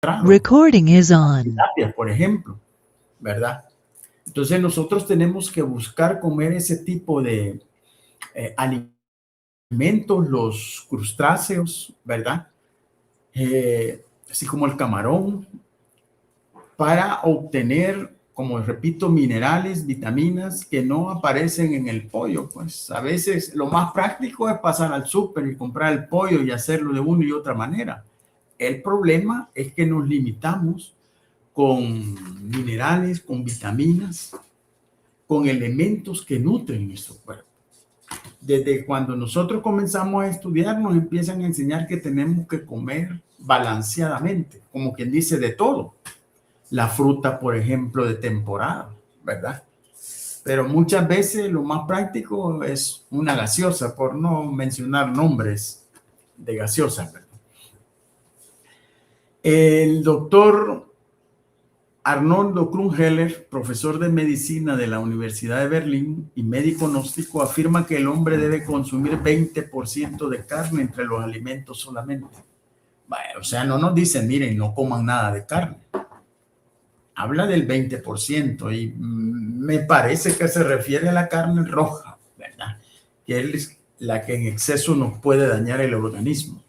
demostrado. Recording is on. Tilapia, por ejemplo, ¿verdad? Entonces nosotros tenemos que buscar comer ese tipo de alimentos, los crustáceos, ¿verdad? Así como el camarón, para obtener, como repito, minerales, vitaminas que no aparecen en el pollo. Pues a veces lo más práctico es pasar al súper y comprar el pollo y hacerlo de una y otra manera. El problema es que nos limitamos con minerales, con vitaminas, con elementos que nutren nuestro cuerpo. Desde cuando nosotros comenzamos a estudiar, nos empiezan a enseñar que tenemos que comer balanceadamente, como quien dice, de todo. La fruta, por ejemplo, de temporada, ¿verdad? Pero muchas veces lo más práctico es una gaseosa, por no mencionar nombres de gaseosas, ¿verdad? El doctor Arnoldo Krumheller, profesor de medicina de la Universidad de Berlín y médico gnóstico, afirma que el hombre debe consumir 20% de carne entre los alimentos solamente. Bueno, o sea, no nos dicen, miren, no coman nada de carne. Habla del 20% y me parece que se refiere a la carne roja, ¿verdad? Que es la que en exceso nos puede dañar el organismo.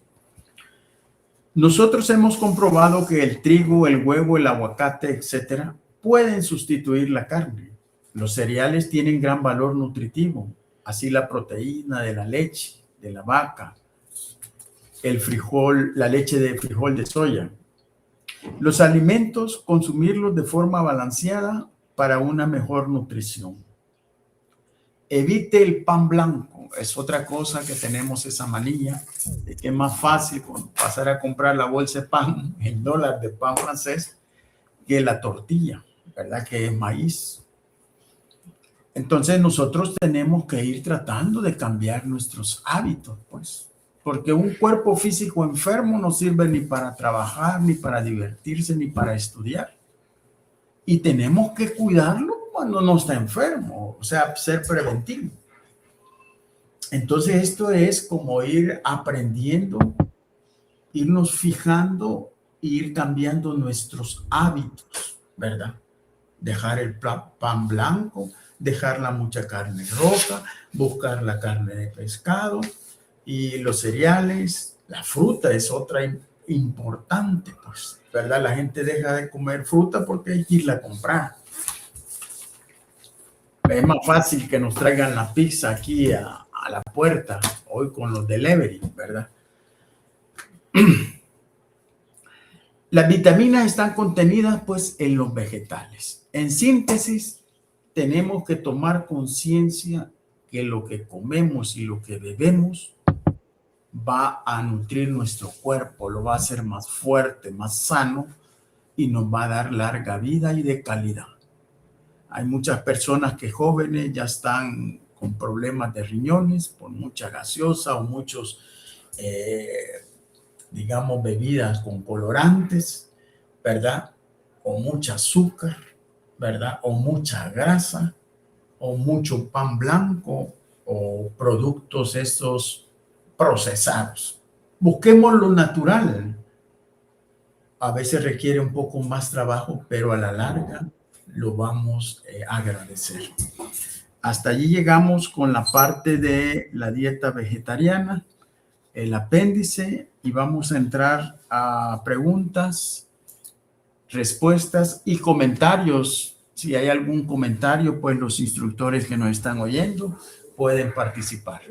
Nosotros hemos comprobado que el trigo, el huevo, el aguacate, etcétera, pueden sustituir la carne. Los cereales tienen gran valor nutritivo, así la proteína de la leche, de la vaca, el frijol, la leche de frijol de soya. Los alimentos, consumirlos de forma balanceada para una mejor nutrición. Evite el pan blanco, es otra cosa que tenemos esa manía, de que es más fácil pasar a comprar la bolsa de pan, el dólar de pan francés, que la tortilla, ¿verdad? Que es maíz. Entonces nosotros tenemos que ir tratando de cambiar nuestros hábitos, pues, porque un cuerpo físico enfermo no sirve ni para trabajar, ni para divertirse, ni para estudiar. Y tenemos que cuidarlo cuando no está enfermo, o sea, ser preventivo. Entonces esto es como ir aprendiendo, irnos fijando, ir cambiando nuestros hábitos, ¿verdad? Dejar el pan blanco, dejar la mucha carne roja, buscar la carne de pescado y los cereales. La fruta es otra importante, pues, ¿verdad? La gente deja de comer fruta porque hay que irla a comprar. Es más fácil que nos traigan la pizza aquí a la puerta hoy con los delivery, ¿verdad? Las vitaminas están contenidas pues en los vegetales. En síntesis, tenemos que tomar conciencia que lo que comemos y lo que bebemos va a nutrir nuestro cuerpo, lo va a hacer más fuerte, más sano y nos va a dar larga vida y de calidad. Hay muchas personas que jóvenes ya están con problemas de riñones por mucha gaseosa o muchos, digamos, bebidas con colorantes, ¿verdad? O mucha azúcar, ¿verdad? O mucha grasa, o mucho pan blanco, o productos estos procesados. Busquemos lo natural. A veces requiere un poco más trabajo, pero a la larga lo vamos a agradecer. Hasta allí llegamos con la parte de la dieta vegetariana, el apéndice, y vamos a entrar a preguntas, respuestas y comentarios. Si hay algún comentario, pues los instructores que nos están oyendo pueden participar.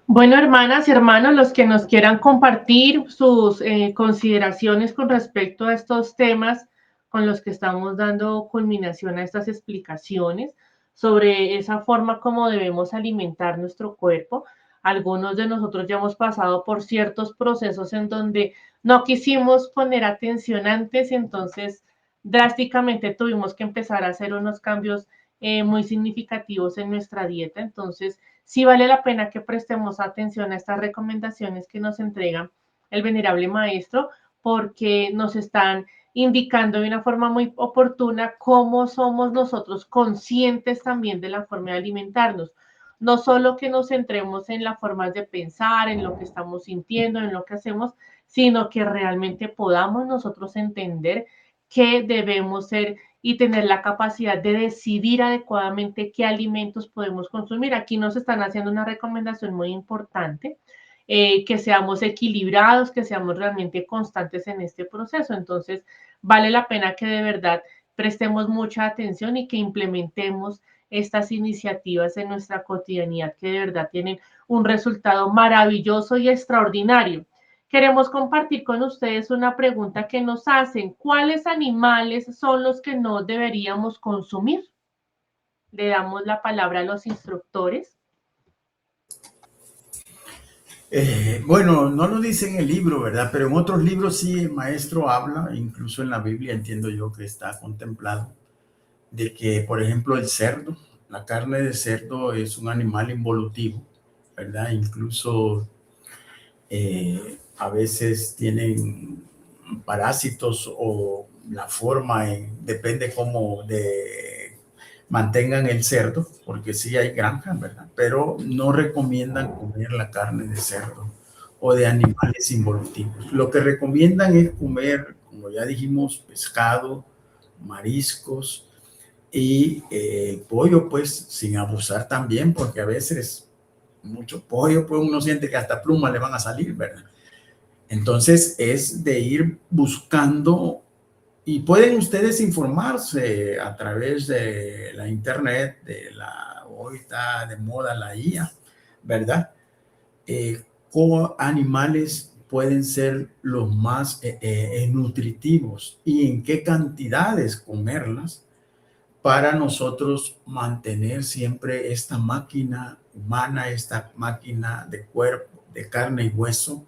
Bueno, hermanas y hermanos, los que nos quieran compartir sus consideraciones con respecto a estos temas con los que estamos dando culminación a estas explicaciones sobre esa forma como debemos alimentar nuestro cuerpo. Algunos de nosotros ya hemos pasado por ciertos procesos en donde no quisimos poner atención antes, entonces drásticamente tuvimos que empezar a hacer unos cambios muy significativos en nuestra dieta. Entonces, sí vale la pena que prestemos atención a estas recomendaciones que nos entrega el venerable maestro, porque nos están indicando de una forma muy oportuna cómo somos nosotros conscientes también de la forma de alimentarnos. no solo que nos centremos en la forma de pensar, en lo que estamos sintiendo, en lo que hacemos, sino que realmente podamos nosotros entender qué debemos ser y tener la capacidad de decidir adecuadamente qué alimentos podemos consumir. Aquí nos están haciendo una recomendación muy importante, que seamos equilibrados, que seamos realmente constantes en este proceso. Entonces, vale la pena que de verdad prestemos mucha atención y que implementemos estas iniciativas en nuestra cotidianidad que de verdad tienen un resultado maravilloso y extraordinario. Queremos compartir con ustedes una pregunta que nos hacen. ¿Cuáles animales son los que no deberíamos consumir? Le damos la palabra a los instructores. Bueno, no lo dice en el libro, ¿verdad? Pero en otros libros sí el maestro habla, incluso en la Biblia entiendo yo que está contemplado, de que, por ejemplo, el cerdo, la carne de cerdo es un animal involutivo, ¿verdad? Incluso a veces tienen parásitos o la forma, depende cómo mantengan el cerdo, porque sí hay granjas, ¿verdad? Pero no recomiendan comer la carne de cerdo o de animales involutivos. Lo que recomiendan es comer, como ya dijimos, pescado, mariscos y pollo, pues sin abusar también, porque a veces mucho pollo, pues uno siente que hasta plumas le van a salir, ¿verdad? Entonces es de ir buscando y pueden ustedes informarse a través de la internet, hoy está de moda la IA, ¿verdad? Cómo animales pueden ser los más nutritivos y en qué cantidades comerlas para nosotros mantener siempre esta máquina humana, esta máquina de cuerpo, de carne y hueso,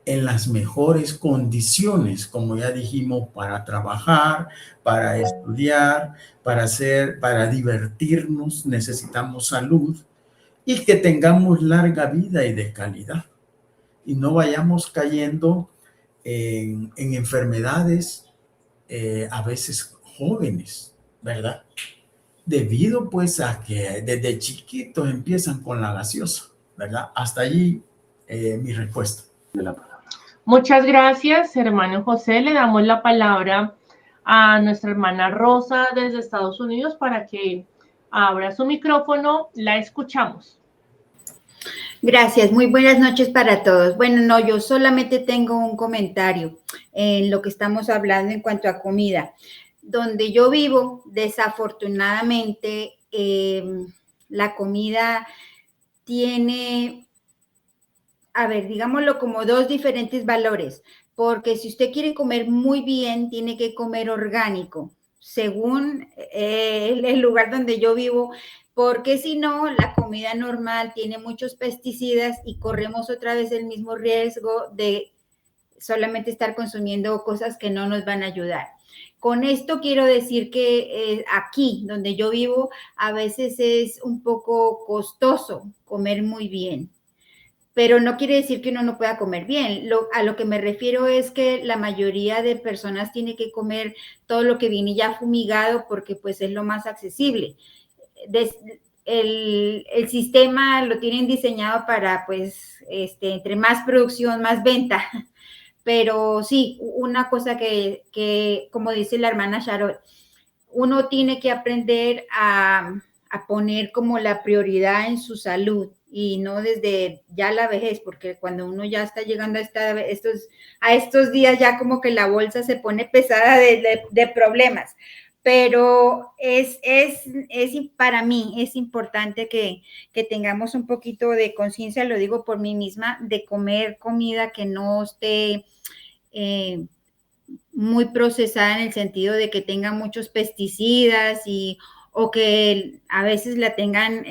en las mejores condiciones, como ya dijimos, para trabajar, para estudiar, para divertirnos, necesitamos salud y que tengamos larga vida y de calidad y no vayamos cayendo en enfermedades a veces jóvenes, ¿verdad? Debido pues a que desde chiquitos empiezan con la gaseosa, ¿verdad? Hasta allí mi respuesta. Muchas gracias, hermano José. Le damos la palabra a nuestra hermana Rosa desde Estados Unidos para que abra su micrófono. La escuchamos. Gracias, muy buenas noches para todos. Bueno, no, yo solamente tengo un comentario en lo que estamos hablando en cuanto a comida. Donde yo vivo, desafortunadamente, la comida tiene, a ver, digámoslo como dos diferentes valores, porque si usted quiere comer muy bien, tiene que comer orgánico, según el lugar donde yo vivo, porque si no, la comida normal tiene muchos pesticidas y corremos otra vez el mismo riesgo de solamente estar consumiendo cosas que no nos van a ayudar. Con esto quiero decir que aquí donde yo vivo a veces es un poco costoso comer muy bien, pero no quiere decir que uno no pueda comer bien. A lo que me refiero es que la mayoría de personas tiene que comer todo lo que viene ya fumigado porque pues es lo más accesible. El sistema lo tienen diseñado para pues entre más producción, más venta. Pero sí, una cosa que como dice la hermana Charol, uno tiene que aprender a poner como la prioridad en su salud y no desde ya la vejez, porque cuando uno ya está llegando a estos días ya como que la bolsa se pone pesada de problemas. Pero para mí es importante que tengamos un poquito de conciencia, lo digo por mí misma, de comer comida que no esté muy procesada en el sentido de que tenga muchos pesticidas o que a veces la tengan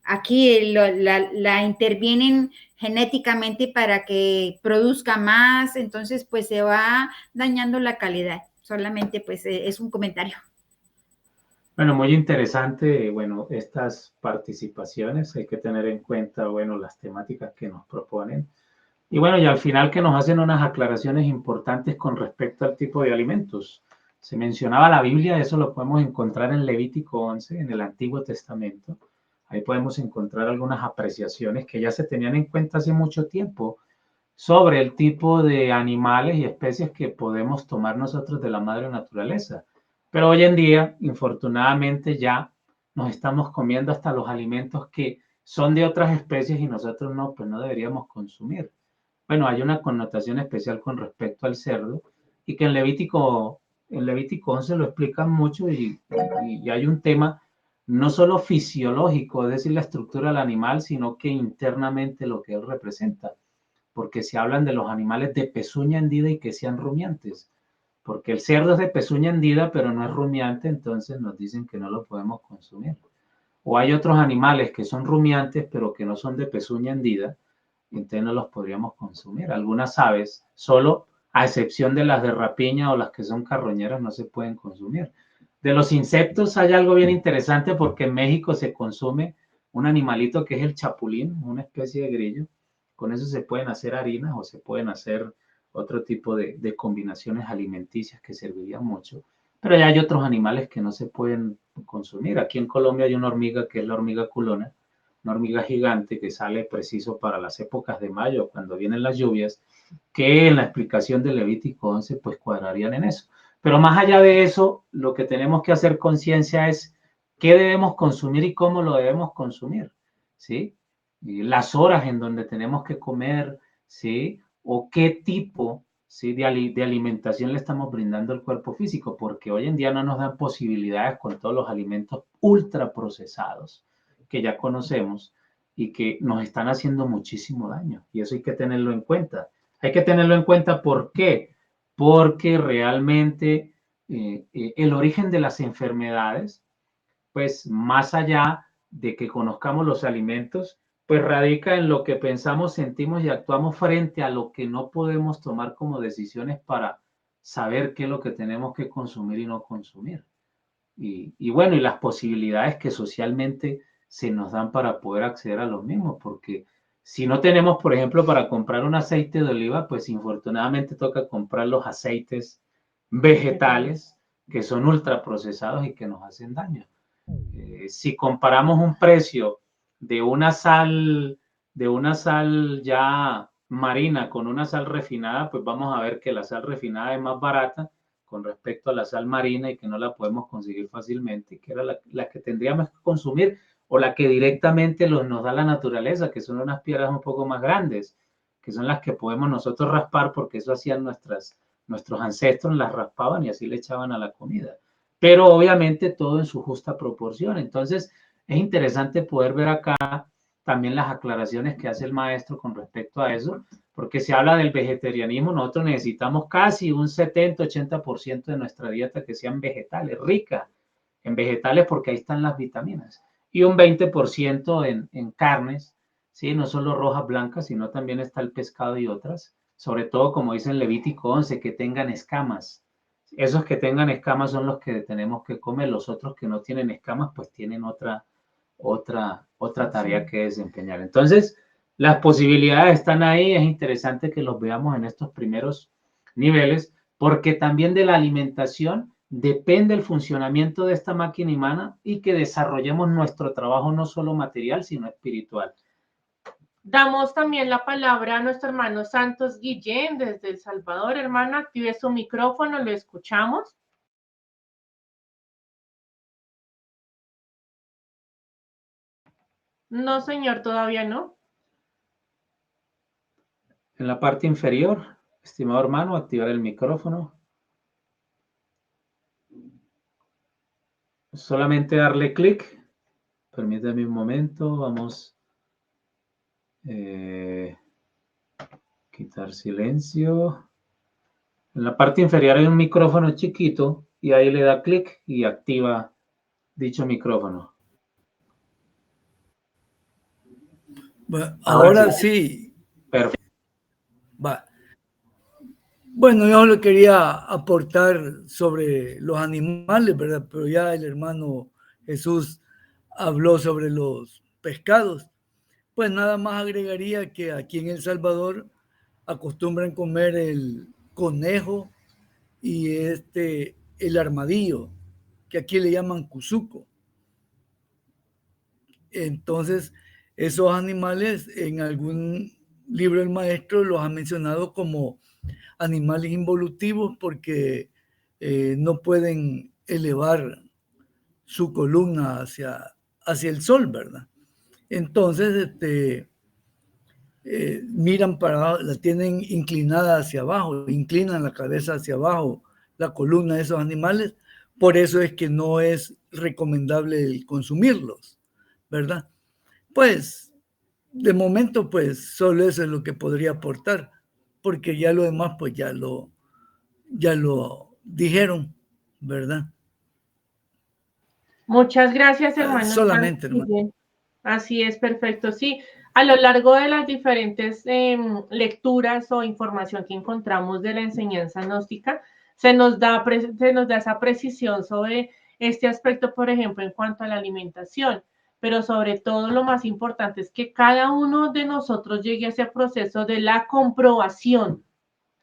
aquí, la intervienen genéticamente para que produzca más, entonces pues se va dañando la calidad. Solamente pues es un comentario. Bueno, muy interesante, bueno, estas participaciones, hay que tener en cuenta, bueno, las temáticas que nos proponen. Y bueno, y al final que nos hacen unas aclaraciones importantes con respecto al tipo de alimentos. Se mencionaba la Biblia, eso lo podemos encontrar en Levítico 11, en el Antiguo Testamento, Ahí podemos encontrar algunas apreciaciones que ya se tenían en cuenta hace mucho tiempo sobre el tipo de animales y especies que podemos tomar nosotros de la madre naturaleza. Pero hoy en día, infortunadamente, ya nos estamos comiendo hasta los alimentos que son de otras especies y nosotros no, pues no deberíamos consumir. Bueno, hay una connotación especial con respecto al cerdo y que en Levítico 11 lo explican mucho y hay un tema no solo fisiológico, es decir, la estructura del animal, sino que internamente lo que él representa, porque se hablan de los animales de pezuña hendida y que sean rumiantes, porque el cerdo es de pezuña hendida, pero no es rumiante, entonces nos dicen que no lo podemos consumir. O hay otros animales que son rumiantes, pero que no son de pezuña hendida, entonces no los podríamos consumir. Algunas aves, solo a excepción de las de rapiña o las que son carroñeras, no se pueden consumir. De los insectos hay algo bien interesante porque en México se consume un animalito que es el chapulín, una especie de grillo. Con eso se pueden hacer harinas o se pueden hacer otro tipo de combinaciones alimenticias que servirían mucho. Pero ya hay otros animales que no se pueden consumir. Aquí en Colombia hay una hormiga que es la hormiga culona, una hormiga gigante que sale preciso para las épocas de mayo, cuando vienen las lluvias, que en la explicación de Levítico 11 pues cuadrarían en eso. Pero más allá de eso, lo que tenemos que hacer conciencia es qué debemos consumir y cómo lo debemos consumir, ¿sí? Y las horas en donde tenemos que comer, ¿sí? O qué tipo, ¿sí? de alimentación le estamos brindando al cuerpo físico, porque hoy en día no nos dan posibilidades con todos los alimentos ultraprocesados que ya conocemos y que nos están haciendo muchísimo daño. Y eso hay que tenerlo en cuenta. Hay que tenerlo en cuenta, ¿por qué? Porque realmente el origen de las enfermedades, pues más allá de que conozcamos los alimentos, pues radica en lo que pensamos, sentimos y actuamos frente a lo que no podemos tomar como decisiones para saber qué es lo que tenemos que consumir y no consumir. Y bueno, y las posibilidades que socialmente se nos dan para poder acceder a los mismos, porque si no tenemos, por ejemplo, para comprar un aceite de oliva, pues infortunadamente toca comprar los aceites vegetales que son ultraprocesados y que nos hacen daño. Si comparamos un precio de una sal ya marina con una sal refinada, pues vamos a ver que la sal refinada es más barata con respecto a la sal marina y que no la podemos conseguir fácilmente, que era la que tendríamos que consumir o la que directamente nos da la naturaleza, que son unas piedras un poco más grandes, que son las que podemos nosotros raspar porque eso hacían nuestros ancestros, las raspaban y así le echaban a la comida. Pero obviamente todo en su justa proporción. Entonces es interesante poder ver acá también las aclaraciones que hace el maestro con respecto a eso, porque se habla del vegetarianismo, nosotros necesitamos casi un 70-80% de nuestra dieta que sean vegetales, rica en vegetales porque ahí están las vitaminas, y un 20% en carnes, ¿sí? No solo rojas, blancas, sino también está el pescado y otras, sobre todo como dice en Levítico 11, que tengan escamas. Esos que tengan escamas son los que tenemos que comer, los otros que no tienen escamas pues tienen otra tarea que desempeñar. Entonces, las posibilidades están ahí, es interesante que los veamos en estos primeros niveles, porque también de la alimentación depende el funcionamiento de esta máquina humana y que desarrollemos nuestro trabajo no solo material, sino espiritual. Damos también la palabra a nuestro hermano Santos Guillén desde El Salvador. Hermano, active su micrófono, lo escuchamos. No, señor, todavía no. En la parte inferior, estimado hermano, activar el micrófono. Solamente darle clic. Permítame un momento, vamos a quitar silencio. En la parte inferior hay un micrófono chiquito y ahí le da clic y activa dicho micrófono. Bueno, ahora sí. Perfecto. Va. Bueno, yo le quería aportar sobre los animales, ¿verdad? Pero ya el hermano Jesús habló sobre los pescados. Pues nada más agregaría que aquí en El Salvador acostumbran comer el conejo y el armadillo, que aquí le llaman cuzuco. Entonces, esos animales en algún libro del maestro los ha mencionado como animales involutivos porque no pueden elevar su columna hacia el sol, ¿verdad? Entonces, miran para abajo, la tienen inclinada hacia abajo, inclinan la cabeza hacia abajo, la columna de esos animales. Por eso es que no es recomendable el consumirlos, ¿verdad? Pues, de momento, pues, solo eso es lo que podría aportar, porque ya lo demás, pues, ya lo dijeron, ¿verdad? Muchas gracias, hermano. Solamente, hermano. Así es, perfecto. Sí, a lo largo de las diferentes lecturas o información que encontramos de la enseñanza gnóstica, se nos da esa precisión sobre este aspecto, por ejemplo, en cuanto a la alimentación. Pero sobre todo lo más importante es que cada uno de nosotros llegue a ese proceso de la comprobación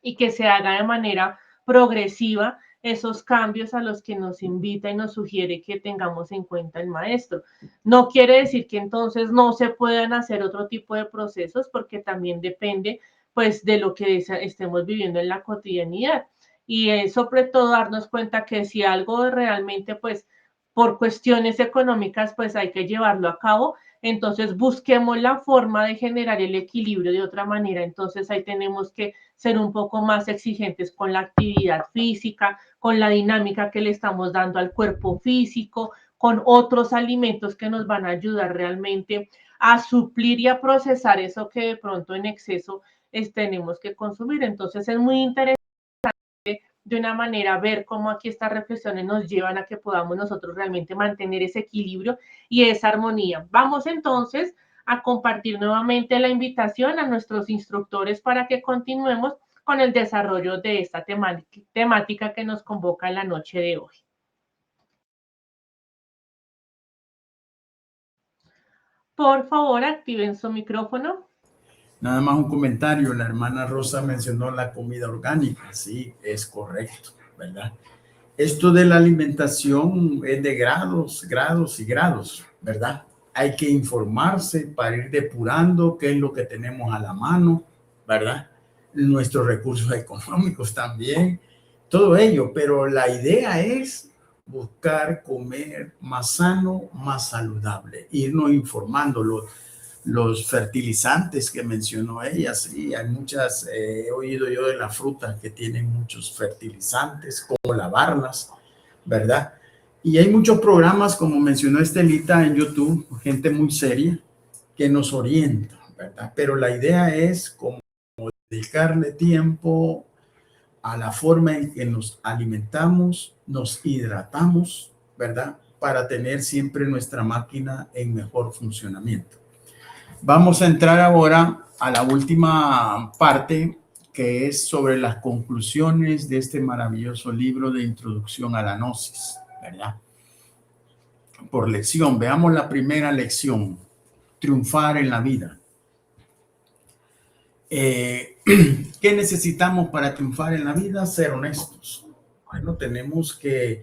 y que se haga de manera progresiva esos cambios a los que nos invita y nos sugiere que tengamos en cuenta el maestro. No quiere decir que entonces no se puedan hacer otro tipo de procesos, porque también depende pues de lo que estemos viviendo en la cotidianidad. Y sobre todo darnos cuenta que si algo realmente pues por cuestiones económicas pues hay que llevarlo a cabo, entonces busquemos la forma de generar el equilibrio de otra manera. Entonces ahí tenemos que ser un poco más exigentes con la actividad física, con la dinámica que le estamos dando al cuerpo físico, con otros alimentos que nos van a ayudar realmente a suplir y a procesar eso que de pronto en exceso tenemos que consumir. Entonces es muy interesante de una manera ver cómo aquí estas reflexiones nos llevan a que podamos nosotros realmente mantener ese equilibrio y esa armonía. Vamos entonces a compartir nuevamente la invitación a nuestros instructores para que continuemos con el desarrollo de esta temática que nos convoca en la noche de hoy. Por favor, activen su micrófono. Nada más un comentario, la hermana Rosa mencionó la comida orgánica, sí, es correcto, ¿verdad? Esto de la alimentación es de grados, grados y grados, ¿verdad? Hay que informarse para ir depurando qué es lo que tenemos a la mano, ¿verdad? Nuestros recursos económicos también, todo ello, pero la idea es buscar comer más sano, más saludable, irnos informando. Los fertilizantes que mencionó ella, sí, hay muchas, he oído yo de las frutas que tienen muchos fertilizantes, cómo lavarlas, ¿verdad? Y hay muchos programas, como mencionó Estelita en YouTube, gente muy seria que nos orienta, ¿verdad? Pero la idea es como dedicarle tiempo a la forma en que nos alimentamos, nos hidratamos, ¿verdad? Para tener siempre nuestra máquina en mejor funcionamiento. Vamos a entrar ahora a la última parte, que es sobre las conclusiones de este maravilloso libro de Introducción a la Gnosis, ¿verdad? Por lección, veamos la primera lección, triunfar en la vida. ¿Qué necesitamos para triunfar en la vida? Ser honestos. Bueno, tenemos que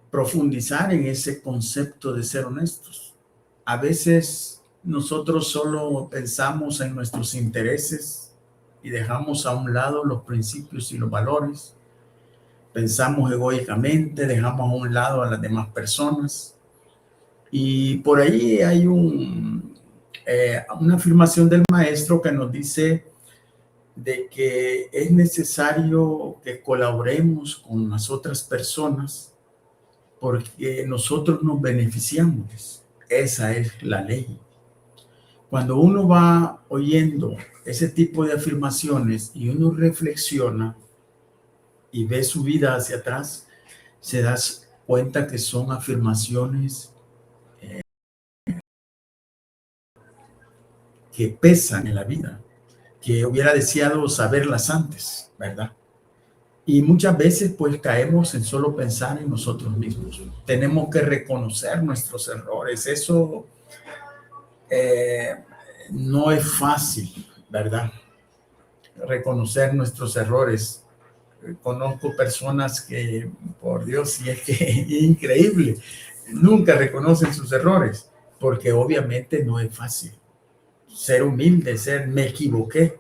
profundizar en ese concepto de ser honestos. A veces nosotros solo pensamos en nuestros intereses y dejamos a un lado los principios y los valores. Pensamos egoicamente, dejamos a un lado a las demás personas. Y por ahí hay una afirmación del maestro que nos dice de que es necesario que colaboremos con las otras personas porque nosotros nos beneficiamos. Esa es la ley. Cuando uno va oyendo ese tipo de afirmaciones y uno reflexiona y ve su vida hacia atrás, se da cuenta que son afirmaciones que pesan en la vida, que hubiera deseado saberlas antes, ¿verdad? Y muchas veces pues caemos en solo pensar en nosotros mismos. Tenemos que reconocer nuestros errores. Eso no es fácil, ¿verdad? Reconocer nuestros errores. Conozco personas que, por Dios, y es que es increíble, nunca reconocen sus errores. porque obviamente no es fácil. Ser humilde, me equivoqué.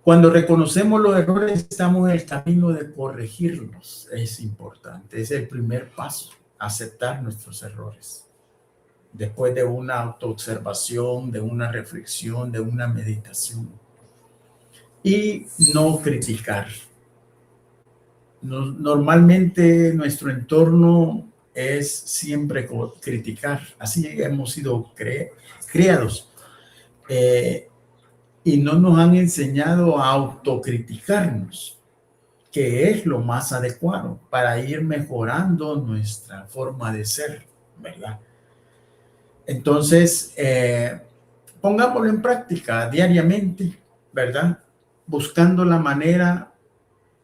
Cuando reconocemos los errores, estamos en el camino de corregirlos. Es importante, es el primer paso, aceptar nuestros errores. Después de una autoobservación, de una reflexión, de una meditación. Y no criticar. Normalmente nuestro entorno es siempre criticar. Así hemos sido creados. Y no nos han enseñado a autocriticarnos, que es lo más adecuado para ir mejorando nuestra forma de ser, ¿verdad? Entonces, pongámoslo en práctica diariamente, ¿verdad? Buscando la manera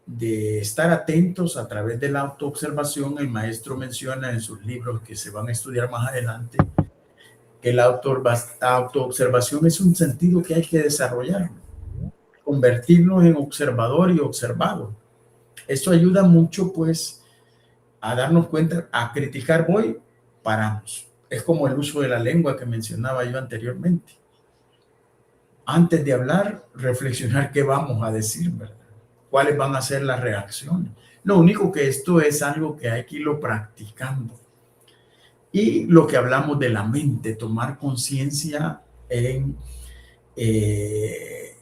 de estar atentos a través de la autoobservación. El maestro menciona en sus libros que se van a estudiar más adelante que la autoobservación es un sentido que hay que desarrollar, convertirnos en observador y observado. Esto ayuda mucho, pues, a darnos cuenta, a criticar voy, paramos. Es como el uso de la lengua que mencionaba yo anteriormente. Antes de hablar, reflexionar qué vamos a decir, ¿verdad? ¿Cuáles van a ser las reacciones? Lo único que esto es algo que hay que irlo practicando. Y lo que hablamos de la mente, tomar conciencia en que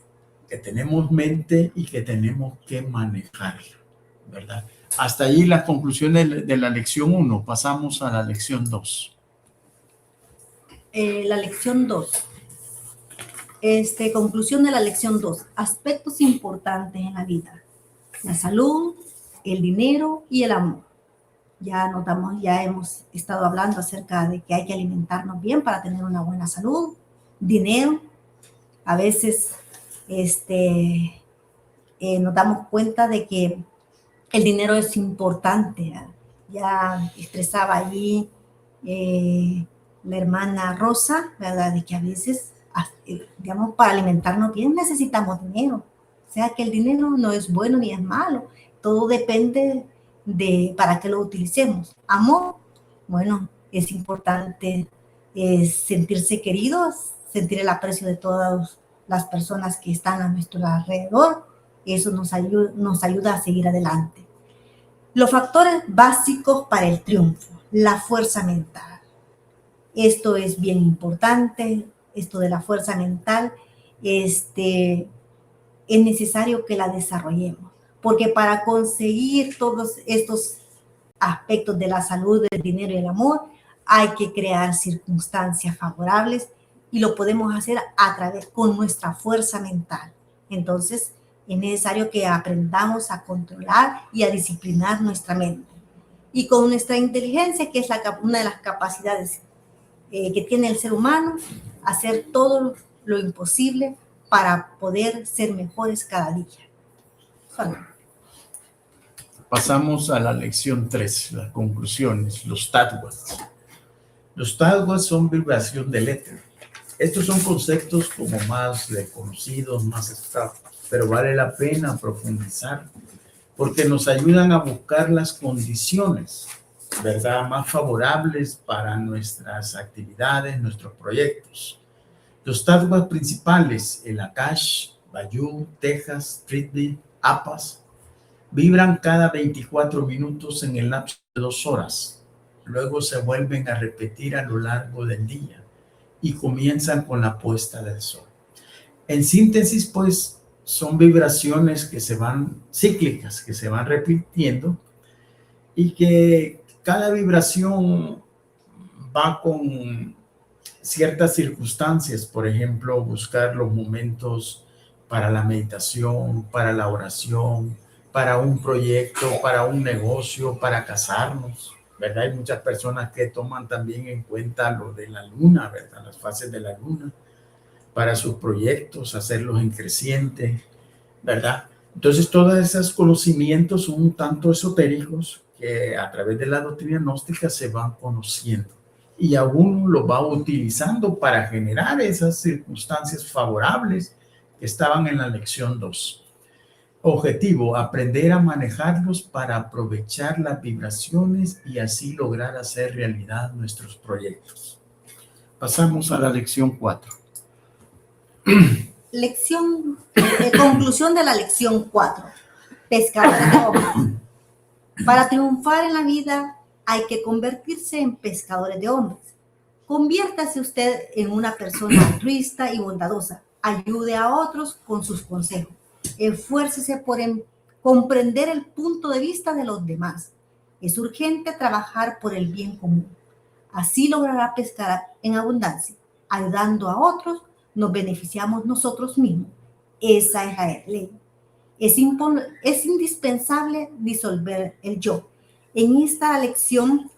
tenemos mente y que tenemos que manejar, ¿verdad? Hasta ahí las conclusiones de la lección 1. Pasamos a la lección 2. La lección 2. Conclusión de la lección 2. Aspectos importantes en la vida. La salud, el dinero y el amor. Ya hemos estado hablando acerca de que hay que alimentarnos bien para tener una buena salud, dinero. A veces nos damos cuenta de que el dinero es importante. Ya expresaba allí la hermana Rosa, ¿verdad? De que a veces, digamos, para alimentarnos bien necesitamos dinero. O sea que el dinero no es bueno ni es malo. Todo depende de para qué lo utilicemos. Amor, bueno, es importante sentirse queridos, sentir el aprecio de todas las personas que están a nuestro alrededor. Eso nos ayuda a seguir adelante. Los factores básicos para el triunfo, la fuerza mental. Esto es bien importante, esto de la fuerza mental, es necesario que la desarrollemos. Porque para conseguir todos estos aspectos de la salud, del dinero y el amor, hay que crear circunstancias favorables y lo podemos hacer con nuestra fuerza mental. Entonces, es necesario que aprendamos a controlar y a disciplinar nuestra mente. Y con nuestra inteligencia, que es una de las capacidades que tiene el ser humano, hacer todo lo imposible para poder ser mejores cada día. Pasamos a la lección 3, las conclusiones, los tattvas. Los tattvas son vibración del éter. Estos son conceptos como más conocidos, más abstractos, pero vale la pena profundizar porque nos ayudan a buscar las condiciones, ¿verdad?, más favorables para nuestras actividades, nuestros proyectos. Los tattvas principales, el Akash, Vayu, Tejas, Prithvi, Apas, vibran cada 24 minutos en el lapso de 2 horas. Luego se vuelven a repetir a lo largo del día y comienzan con la puesta del sol. En síntesis, pues, son vibraciones que se van cíclicas, que se van repitiendo y que cada vibración va con ciertas circunstancias. Por ejemplo, buscar los momentos para la meditación, para la oración, para un proyecto, para un negocio, para casarnos, ¿verdad? Hay muchas personas que toman también en cuenta lo de la luna, ¿verdad? Las fases de la luna, para sus proyectos, hacerlos en creciente, ¿verdad? Entonces, todos esos conocimientos son un tanto esotéricos que a través de la doctrina gnóstica se van conociendo y a uno lo va utilizando para generar esas circunstancias favorables que estaban en la lección 2. Objetivo, aprender a manejarlos para aprovechar las vibraciones y así lograr hacer realidad nuestros proyectos. Pasamos a la lección 4. Conclusión de la lección 4. Pescadores de hombres. Para triunfar en la vida hay que convertirse en pescadores de hombres. Conviértase usted en una persona altruista y bondadosa. Ayude a otros con sus consejos. Esfuércese por comprender el punto de vista de los demás. Es urgente trabajar por el bien común. Así logrará pescar en abundancia. Ayudando a otros, nos beneficiamos nosotros mismos. Esa es la ley. Es indispensable disolver el yo. En esta lección,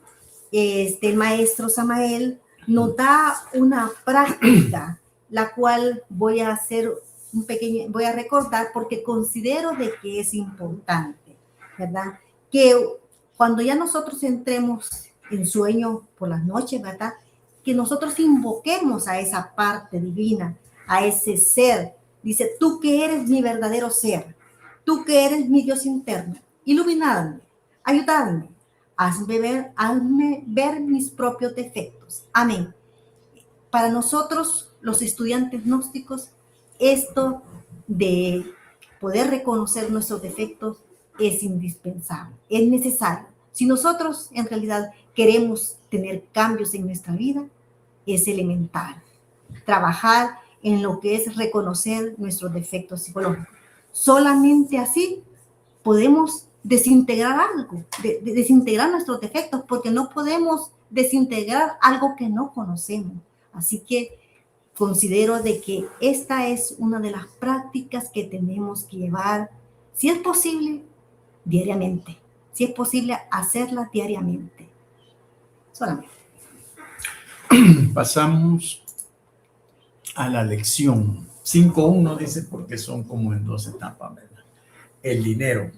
el maestro Samael nos da una práctica, la cual voy a hacer voy a recordar porque considero de que es importante, ¿verdad? Que cuando ya nosotros entremos en sueño por las noches, ¿verdad? Que nosotros invoquemos a esa parte divina, a ese ser. Dice, tú que eres mi verdadero ser, tú que eres mi Dios interno, iluminadme, ayudadme, hazme ver mis propios defectos. Amén. Para nosotros, los estudiantes gnósticos, esto de poder reconocer nuestros defectos es indispensable, es necesario. Si nosotros en realidad queremos tener cambios en nuestra vida, es elemental trabajar en lo que es reconocer nuestros defectos psicológicos. Solamente así podemos desintegrar algo, desintegrar nuestros defectos, porque no podemos desintegrar algo que no conocemos. Así que considero de que esta es una de las prácticas que tenemos que llevar, si es posible, diariamente. Si es posible, hacerlas diariamente. Solamente. Pasamos a la lección 5.1, dice, porque son como en 2 etapas, ¿verdad? El dinero.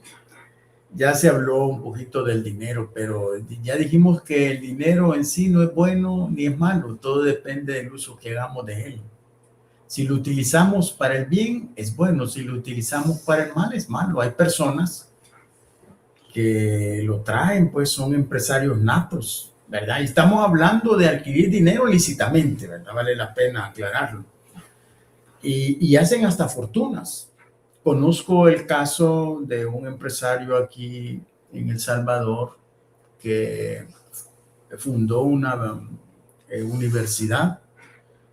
Ya se habló un poquito del dinero, pero ya dijimos que el dinero en sí no es bueno ni es malo, todo depende del uso que hagamos de él. Si lo utilizamos para el bien, es bueno, si lo utilizamos para el mal, es malo. Hay personas que lo traen, pues son empresarios natos, ¿verdad? Y estamos hablando de adquirir dinero lícitamente, ¿verdad? Vale la pena aclararlo. Y hacen hasta fortunas. Conozco el caso de un empresario aquí en El Salvador que fundó una universidad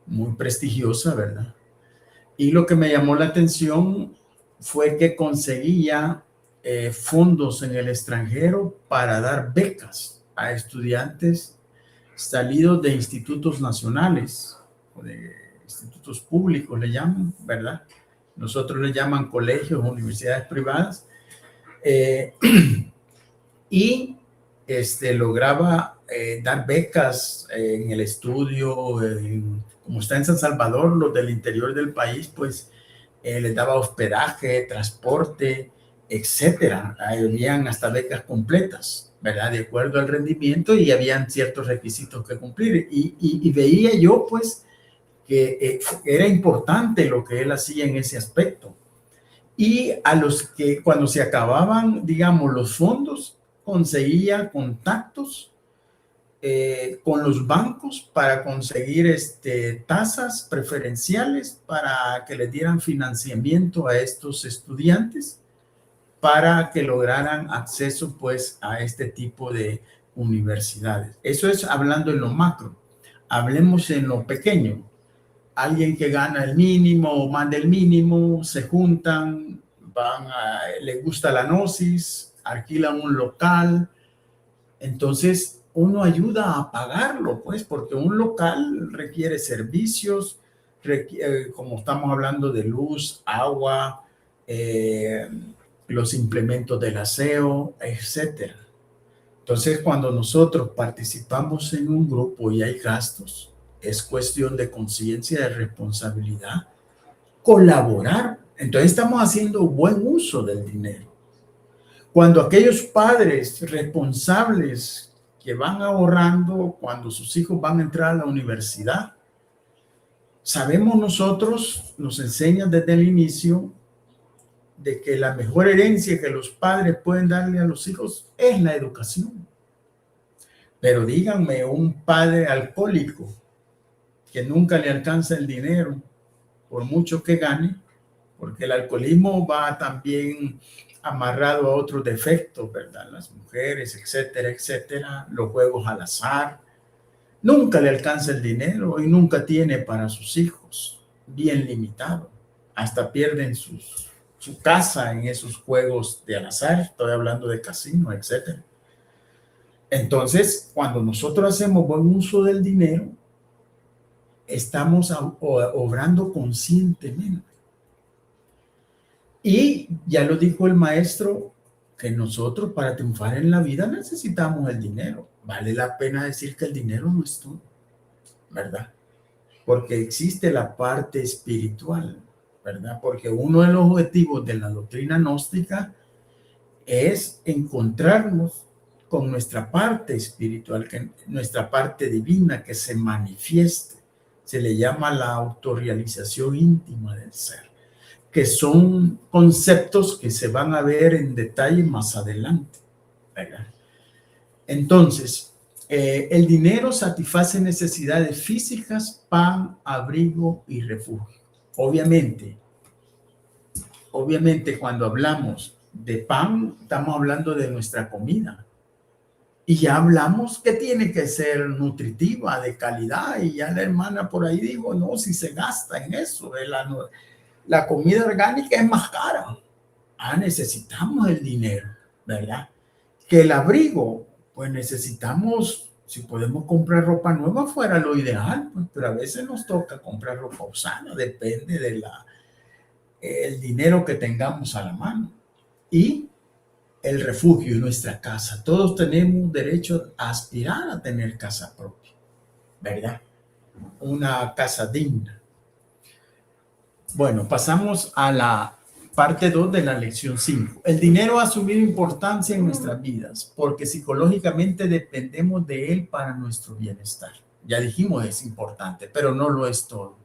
muy prestigiosa, ¿verdad? Y lo que me llamó la atención fue que conseguía fondos en el extranjero para dar becas a estudiantes salidos de institutos nacionales o de institutos públicos, le llaman, ¿verdad? Nosotros le llaman colegios o universidades privadas. Y lograba dar becas en el estudio, como está en San Salvador, los del interior del país, pues les daba hospedaje, transporte, etcétera. Habían hasta becas completas, ¿verdad? De acuerdo al rendimiento, y habían ciertos requisitos que cumplir. Y veía yo, pues, que era importante lo que él hacía en ese aspecto. Y a los que cuando se acababan, digamos, los fondos, conseguía contactos con los bancos para conseguir tasas preferenciales para que les dieran financiamiento a estos estudiantes para que lograran acceso, pues, a este tipo de universidades. Eso es hablando en lo macro. Hablemos en lo pequeño. Alguien que gana el mínimo o más del mínimo, se juntan, les gusta la gnosis, alquilan un local, entonces uno ayuda a pagarlo, pues, porque un local requiere servicios, como estamos hablando de luz, agua, los implementos del aseo, etcétera. Entonces, cuando nosotros participamos en un grupo y hay gastos, es cuestión de conciencia, de responsabilidad, colaborar. Entonces estamos haciendo buen uso del dinero. Cuando aquellos padres responsables que van ahorrando cuando sus hijos van a entrar a la universidad, sabemos nosotros, nos enseñan desde el inicio de que la mejor herencia que los padres pueden darle a los hijos es la educación. Pero díganme, un padre alcohólico que nunca le alcanza el dinero, por mucho que gane, porque el alcoholismo va también amarrado a otros defectos, ¿verdad? Las mujeres, etcétera, etcétera, los juegos al azar. Nunca le alcanza el dinero y nunca tiene para sus hijos, bien limitado. Hasta pierden su casa en esos juegos de al azar, estoy hablando de casino, etcétera. Entonces, cuando nosotros hacemos buen uso del dinero, estamos obrando conscientemente. Y ya lo dijo el maestro, que nosotros para triunfar en la vida necesitamos el dinero. Vale la pena decir que el dinero no es todo, ¿verdad? Porque existe la parte espiritual, ¿verdad? Porque uno de los objetivos de la doctrina gnóstica es encontrarnos con nuestra parte espiritual, nuestra parte divina que se manifieste. Se le llama la autorrealización íntima del ser, que son conceptos que se van a ver en detalle más adelante, ¿verdad? Entonces, el dinero satisface necesidades físicas, pan, abrigo y refugio. Obviamente, cuando hablamos de pan, estamos hablando de nuestra comida. Y ya hablamos que tiene que ser nutritiva, de calidad, y ya la hermana por ahí dijo, no, si se gasta en eso, la comida orgánica es más cara. Necesitamos el dinero, ¿verdad? Que el abrigo, pues necesitamos, si podemos comprar ropa nueva fuera lo ideal, pues, pero a veces nos toca comprar ropa usada, depende de el dinero que tengamos a la mano. Y el refugio y nuestra casa. Todos tenemos derecho a aspirar a tener casa propia, ¿verdad? Una casa digna. Bueno, pasamos a la parte 2 de la lección 5. El dinero ha asumido importancia en nuestras vidas porque psicológicamente dependemos de él para nuestro bienestar. Ya dijimos, es importante, pero no lo es todo.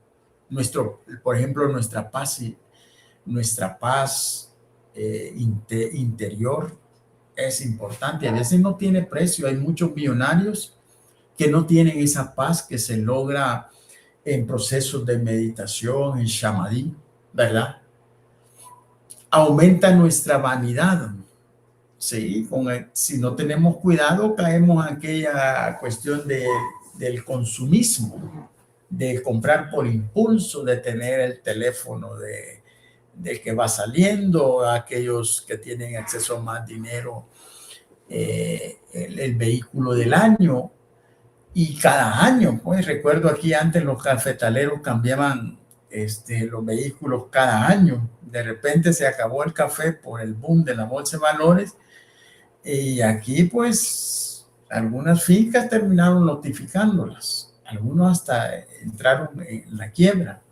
Por ejemplo, nuestra paz interior es importante. A veces no tiene precio. Hay muchos millonarios que no tienen esa paz que se logra en procesos de meditación, en shamadí, ¿verdad? Aumenta nuestra vanidad. Sí, si no tenemos cuidado, caemos en aquella cuestión del consumismo, de comprar por impulso, de tener el teléfono del que va saliendo, aquellos que tienen acceso a más dinero, el vehículo del año. Y cada año, pues recuerdo aquí antes los cafetaleros cambiaban los vehículos cada año. De repente se acabó el café por el boom de la bolsa de valores. Y aquí pues algunas fincas terminaron notificándolas. Algunos hasta entraron en la quiebra.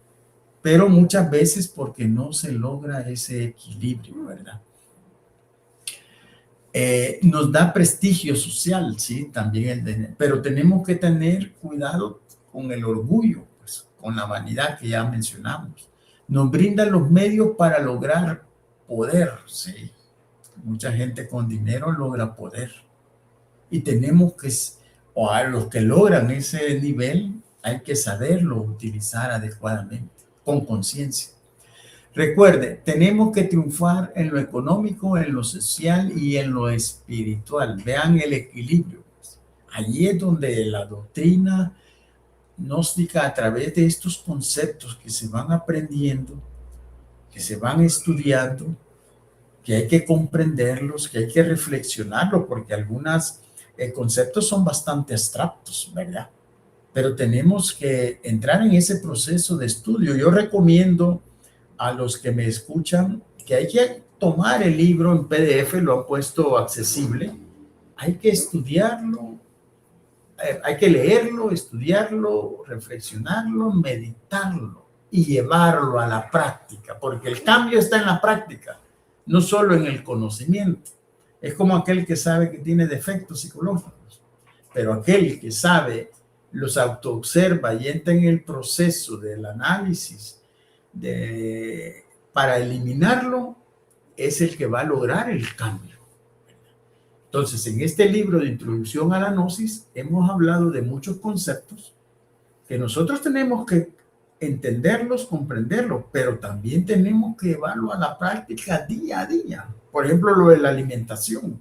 Pero muchas veces porque no se logra ese equilibrio, ¿verdad? Nos da prestigio social, sí, también pero tenemos que tener cuidado con el orgullo, pues, con la vanidad que ya mencionamos. Nos brinda los medios para lograr poder, sí. Mucha gente con dinero logra poder. Y tenemos que, o a los que logran ese nivel, hay que saberlo utilizar adecuadamente, con conciencia. Recuerde, tenemos que triunfar en lo económico, en lo social y en lo espiritual. Vean el equilibrio. Allí es donde la doctrina gnóstica, a través de estos conceptos que se van aprendiendo, que se van estudiando, que hay que comprenderlos, que hay que reflexionarlos, porque algunos conceptos son bastante abstractos, ¿verdad? Pero tenemos que entrar en ese proceso de estudio. Yo recomiendo a los que me escuchan que hay que tomar el libro en PDF, lo han puesto accesible, hay que estudiarlo, hay que leerlo, estudiarlo, reflexionarlo, meditarlo y llevarlo a la práctica, porque el cambio está en la práctica, no solo en el conocimiento. Es como aquel que sabe que tiene defectos psicológicos, pero aquel que sabe, los autoobserva y entra en el proceso del análisis para eliminarlo, es el que va a lograr el cambio. Entonces, en este libro de Introducción a la Gnosis hemos hablado de muchos conceptos que nosotros tenemos que entenderlos, comprenderlos, pero también tenemos que llevarlo a la práctica día a día. Por ejemplo, lo de la alimentación.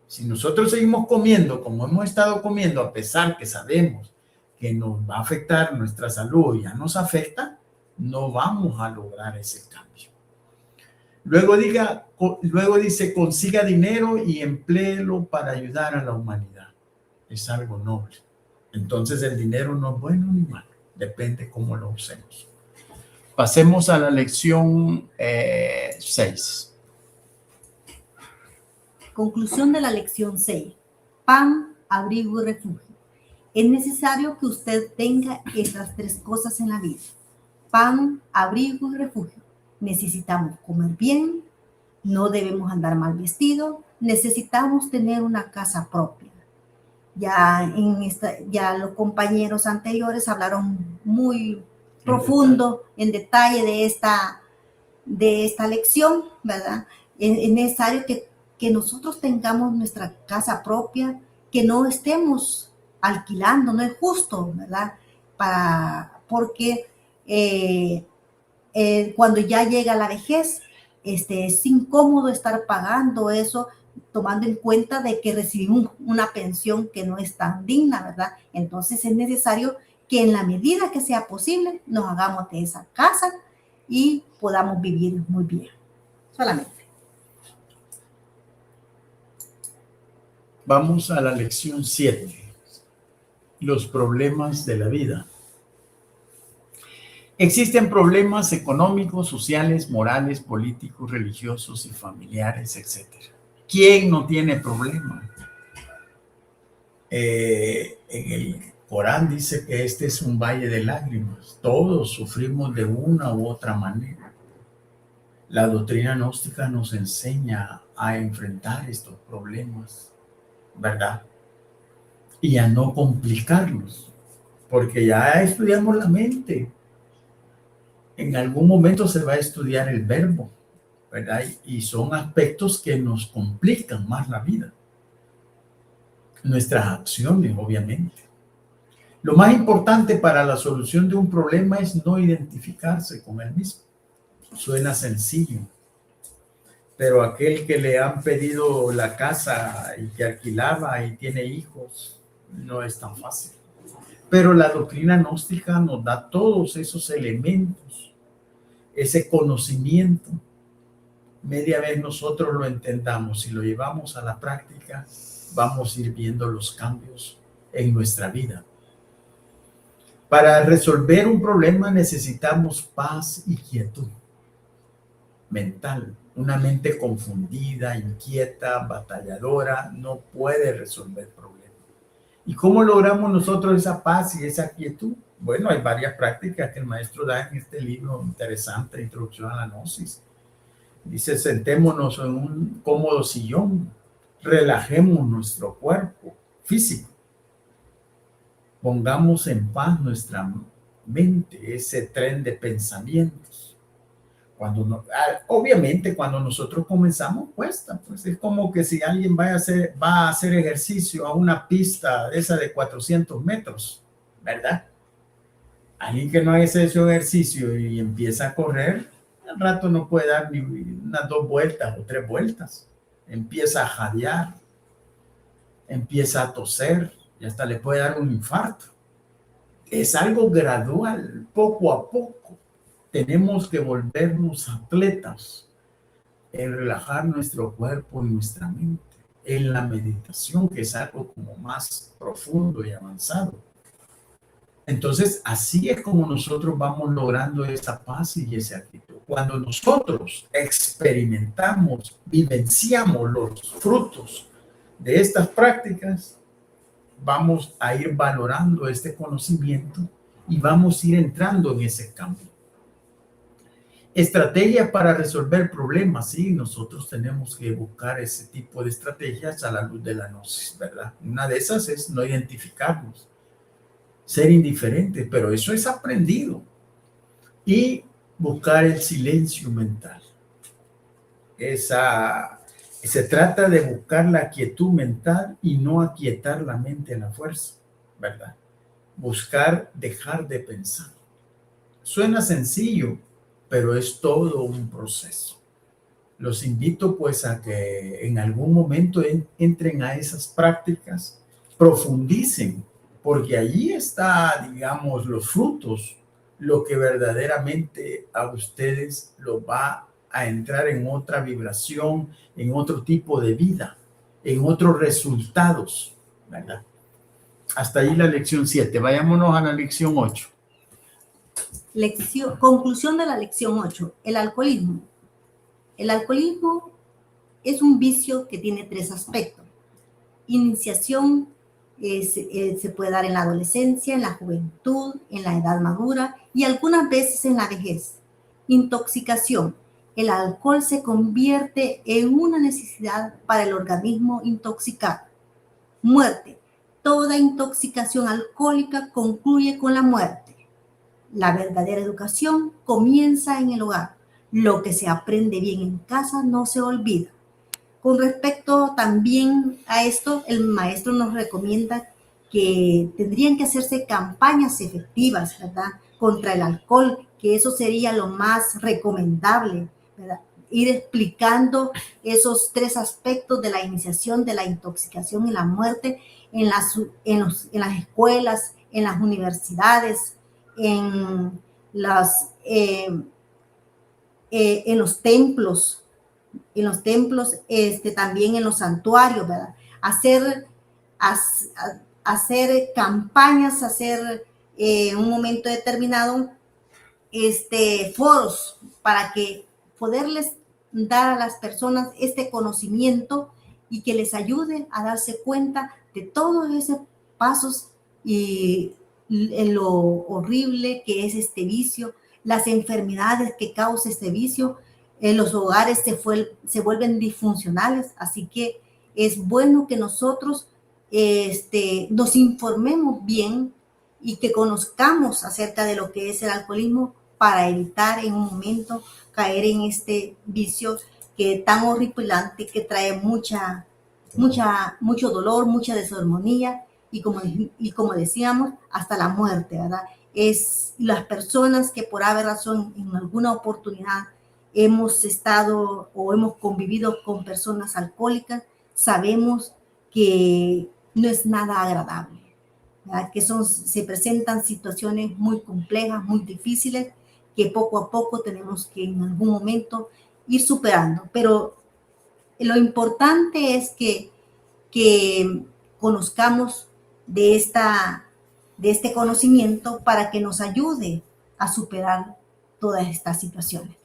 Si nosotros seguimos comiendo como hemos estado comiendo, a pesar que sabemos que nos va a afectar nuestra salud y ya nos afecta, no vamos a lograr ese cambio. Luego dice, consiga dinero y empléelo para ayudar a la humanidad. Es algo noble. Entonces el dinero no es bueno ni malo, depende cómo lo usemos. Pasemos a la lección 6. Conclusión de la lección 6. Pan, abrigo y refugio. Es necesario que usted tenga estas 3 cosas en la vida. Pan, abrigo y refugio. Necesitamos comer bien, no debemos andar mal vestidos, necesitamos tener una casa propia. Ya los compañeros anteriores hablaron muy profundo, en detalle de esta lección, ¿verdad? Es necesario que nosotros tengamos nuestra casa propia, que no estemos alquilando, no es justo, ¿verdad? Porque cuando ya llega la vejez, es incómodo estar pagando eso, tomando en cuenta de que recibimos una pensión que no es tan digna, ¿verdad? Entonces es necesario que en la medida que sea posible nos hagamos de esa casa y podamos vivir muy bien. Solamente. Vamos a la lección 7. Los problemas de la vida. Existen problemas económicos, sociales, morales, políticos, religiosos y familiares, etc. ¿Quién no tiene problemas? En el Corán dice que este es un valle de lágrimas. Todos sufrimos de una u otra manera. La doctrina gnóstica nos enseña a enfrentar estos problemas, ¿verdad? Y a no complicarlos, porque ya estudiamos la mente. En algún momento se va a estudiar el verbo, ¿verdad? Y son aspectos que nos complican más la vida. Nuestras acciones, obviamente. Lo más importante para la solución de un problema es no identificarse con él mismo. Suena sencillo, pero aquel que le han pedido la casa y que alquilaba y tiene hijos, no es tan fácil. Pero la doctrina gnóstica nos da todos esos elementos, ese conocimiento. Media vez nosotros lo entendamos y lo llevamos a la práctica, vamos a ir viendo los cambios en nuestra vida. Para resolver un problema necesitamos paz y quietud mental. Una mente confundida, inquieta, batalladora, no puede resolver problemas. ¿Y cómo logramos nosotros esa paz y esa quietud? Bueno, hay varias prácticas que el maestro da en este libro interesante, Introducción a la Gnosis. Dice, sentémonos en un cómodo sillón, relajemos nuestro cuerpo físico, pongamos en paz nuestra mente, ese tren de pensamientos. Obviamente cuando nosotros comenzamos cuesta, pues es como que si alguien va a hacer ejercicio a una pista esa de 400 metros, ¿verdad? Alguien que no ha hecho ejercicio y empieza a correr, al rato no puede dar ni unas 2 vueltas o 3 vueltas. Empieza a jadear, empieza a toser y hasta le puede dar un infarto. Es algo gradual, poco a poco. Tenemos que volvernos atletas en relajar nuestro cuerpo y nuestra mente, en la meditación, que es algo como más profundo y avanzado. Entonces, así es como nosotros vamos logrando esa paz y esa actitud. Cuando nosotros experimentamos, vivenciamos los frutos de estas prácticas, vamos a ir valorando este conocimiento y vamos a ir entrando en ese cambio. Estrategias para resolver problemas, sí, nosotros tenemos que buscar ese tipo de estrategias a la luz de la gnosis, ¿verdad? Una de esas es no identificarnos, ser indiferentes, pero eso es aprendido. Y buscar el silencio mental. se trata de buscar la quietud mental y no aquietar la mente a la fuerza, ¿verdad? Buscar dejar de pensar. Suena sencillo, pero es todo un proceso. Los invito pues a que en algún momento entren a esas prácticas, profundicen, porque allí está, digamos, los frutos, lo que verdaderamente a ustedes los va a entrar en otra vibración, en otro tipo de vida, en otros resultados, ¿verdad? Hasta ahí la lección 7. Vayámonos a la lección 8. Conclusión de la lección 8. El alcoholismo. El alcoholismo es un vicio que tiene 3 aspectos. Iniciación se puede dar en la adolescencia, en la juventud, en la edad madura y algunas veces en la vejez. Intoxicación. El alcohol se convierte en una necesidad para el organismo intoxicado. Muerte. Toda intoxicación alcohólica concluye con la muerte. La verdadera educación comienza en el hogar. Lo que se aprende bien en casa no se olvida. Con respecto también a esto, el maestro nos recomienda que tendrían que hacerse campañas efectivas, ¿verdad?, contra el alcohol, que eso sería lo más recomendable, ¿verdad? Ir explicando esos 3 aspectos de la iniciación, de la intoxicación y la muerte en las escuelas, en las universidades, en los templos, también en los santuarios, ¿verdad? Hacer campañas, en un momento determinado, foros para que poderles dar a las personas este conocimiento y que les ayude a darse cuenta de todos esos pasos y lo horrible que es este vicio, las enfermedades que causa este vicio. Los hogares se vuelven disfuncionales, así que es bueno que nosotros nos informemos bien y que conozcamos acerca de lo que es el alcoholismo para evitar en un momento caer en este vicio que es tan horripilante, que trae mucho dolor, mucha desarmonía y como decíamos, hasta la muerte, ¿verdad? Es las personas que por haber razón en alguna oportunidad hemos estado o hemos convivido con personas alcohólicas, sabemos que no es nada agradable, ¿verdad? Que se presentan situaciones muy complejas, muy difíciles, que poco a poco tenemos que en algún momento ir superando. Pero lo importante es que conozcamos de este conocimiento para que nos ayude a superar todas estas situaciones.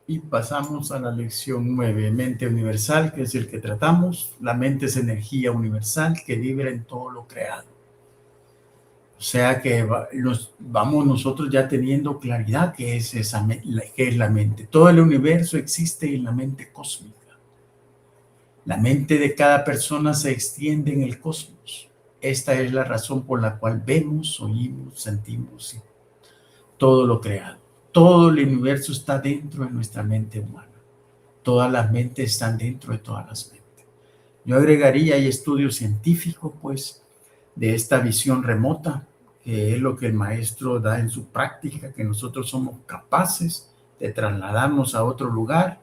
Y pasamos a la lección 9, mente universal, que es el que tratamos. La mente es energía universal que vibra en todo lo creado. O sea que vamos nosotros ya teniendo claridad que es la mente. Todo el universo existe en la mente cósmica. La mente de cada persona se extiende en el cosmos. Esta es la razón por la cual vemos, oímos, sentimos todo lo creado. Todo el universo está dentro de nuestra mente humana. Todas las mentes están dentro de todas las mentes. Yo agregaría, hay estudios científicos, pues, de esta visión remota, que es lo que el maestro da en su práctica, que nosotros somos capaces de trasladarnos a otro lugar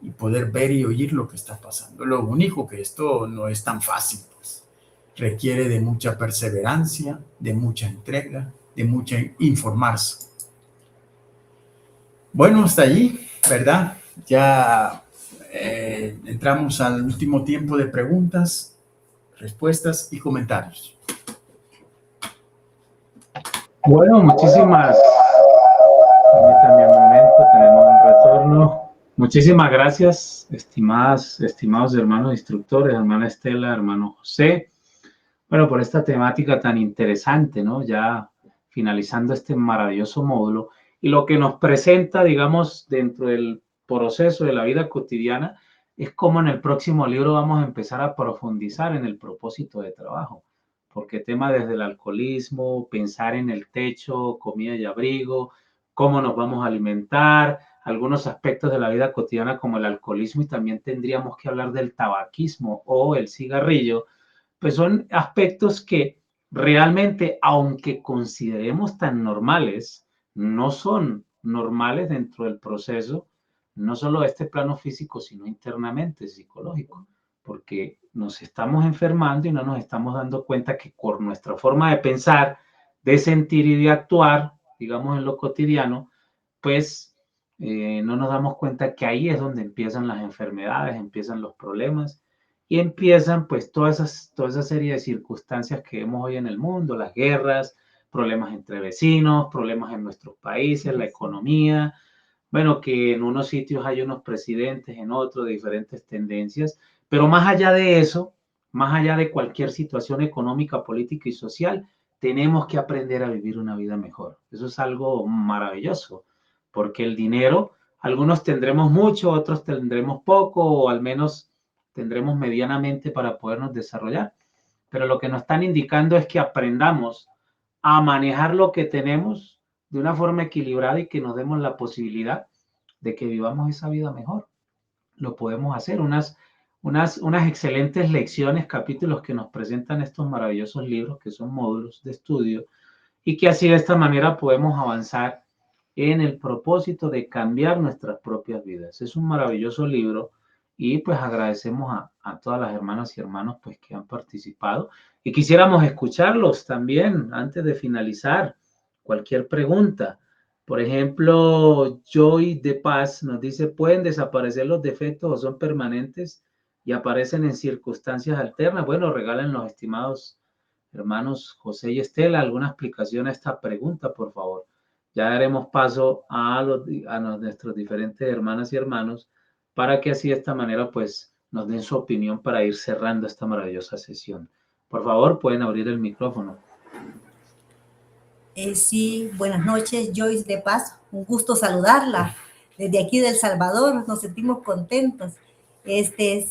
y poder ver y oír lo que está pasando. Lo único que esto no es tan fácil, pues. Requiere de mucha perseverancia, de mucha entrega, de mucha informarse. Bueno, hasta allí, ¿verdad? Ya entramos al último tiempo de preguntas, respuestas y comentarios. Bueno, muchísimas. Permítanme un momento, tenemos un retorno. Muchísimas gracias, estimados hermanos instructores, hermana Estela, hermano José. Bueno, por esta temática tan interesante, ¿no? Ya finalizando este maravilloso módulo y lo que nos presenta, digamos, dentro del proceso de la vida cotidiana es cómo en el próximo libro vamos a empezar a profundizar en el propósito de trabajo, porque tema desde el alcoholismo, pensar en el techo, comida y abrigo, cómo nos vamos a alimentar, algunos aspectos de la vida cotidiana como el alcoholismo, y también tendríamos que hablar del tabaquismo o el cigarrillo, pues son aspectos que realmente, aunque consideremos tan normales, no son normales dentro del proceso, no solo de este plano físico, sino internamente psicológico, porque nos estamos enfermando y no nos estamos dando cuenta que por nuestra forma de pensar, de sentir y de actuar, digamos en lo cotidiano, pues no nos damos cuenta que ahí es donde empiezan las enfermedades, empiezan los problemas y empiezan pues toda esa serie de circunstancias que vemos hoy en el mundo, las guerras, problemas entre vecinos, problemas en nuestros países, la economía, bueno, que en unos sitios hay unos presidentes, en otros de diferentes tendencias, pero más allá de eso, más allá de cualquier situación económica, política y social, tenemos que aprender a vivir una vida mejor. Eso es algo maravilloso, porque el dinero, algunos tendremos mucho, otros tendremos poco, o al menos tendremos medianamente para podernos desarrollar. Pero lo que nos están indicando es que aprendamos a manejar lo que tenemos de una forma equilibrada y que nos demos la posibilidad de que vivamos esa vida mejor. Lo podemos hacer, unas excelentes lecciones, capítulos que nos presentan estos maravillosos libros que son módulos de estudio y que así de esta manera podemos avanzar en el propósito de cambiar nuestras propias vidas. Es un maravilloso libro y pues agradecemos a todas las hermanas y hermanos pues que han participado y quisiéramos escucharlos también antes de finalizar. Cualquier pregunta. Por ejemplo, Joy de Paz nos dice, ¿pueden desaparecer los defectos o son permanentes y aparecen en circunstancias alternas? Bueno, regalen los estimados hermanos José y Estela alguna explicación a esta pregunta, por favor. Ya daremos paso a nuestros diferentes hermanas y hermanos para que así de esta manera pues nos den su opinión para ir cerrando esta maravillosa sesión. Por favor, pueden abrir el micrófono. Sí, buenas noches, Joyce de Paz. Un gusto saludarla. Desde aquí de El Salvador nos sentimos contentos.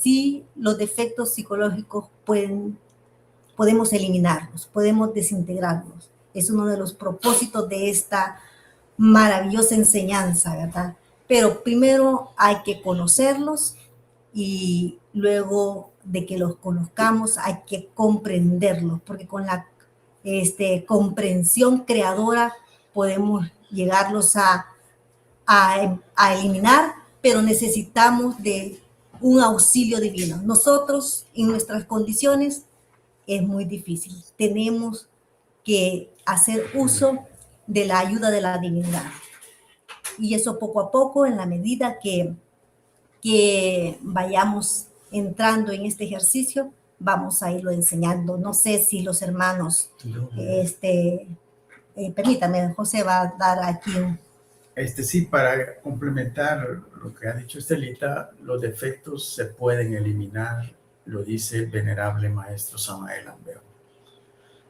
Sí, los defectos psicológicos podemos eliminarlos, podemos desintegrarlos. Es uno de los propósitos de esta maravillosa enseñanza, ¿verdad? Pero primero hay que conocerlos y luego de que los conozcamos hay que comprenderlos, porque con la comprensión creadora podemos llegarlos a eliminar, pero necesitamos de un auxilio divino. Nosotros, en nuestras condiciones, es muy difícil. Tenemos que hacer uso de la ayuda de la divinidad. Y eso poco a poco, en la medida que vayamos entrando en este ejercicio, vamos a irlo enseñando. No sé si los hermanos, permítame, José va a dar aquí sí, para complementar lo que ha dicho Estelita, los defectos se pueden eliminar, lo dice el venerable maestro Samael Aumbeor.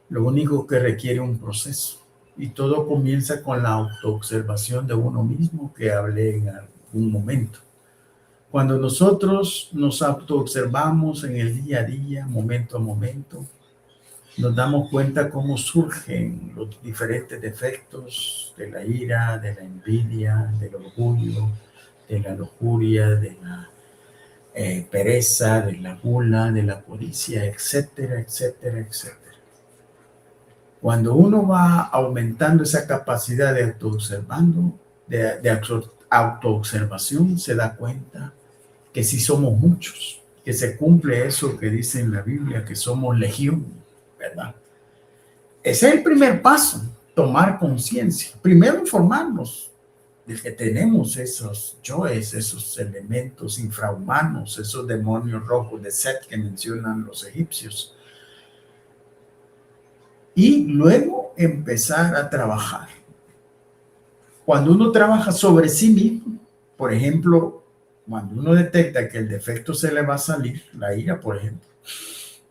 Lo único que requiere un proceso, y todo comienza con la autoobservación de uno mismo que hablé en algún momento. Cuando nosotros nos autoobservamos en el día a día, momento a momento, nos damos cuenta cómo surgen los diferentes defectos de la ira, de la envidia, del orgullo, de la lujuria, de la pereza, de la gula, de la codicia, etcétera, etcétera, etcétera. Cuando uno va aumentando esa capacidad de autoobservación, se da cuenta que sí somos muchos, que se cumple eso que dice en la Biblia, que somos legión, ¿verdad? Ese es el primer paso, tomar conciencia. Primero informarnos de que tenemos esos yoes, esos elementos infrahumanos, esos demonios rojos de Set que mencionan los egipcios. Y luego empezar a trabajar. Cuando uno trabaja sobre sí mismo, por ejemplo, cuando uno detecta que el defecto se le va a salir, la ira, por ejemplo,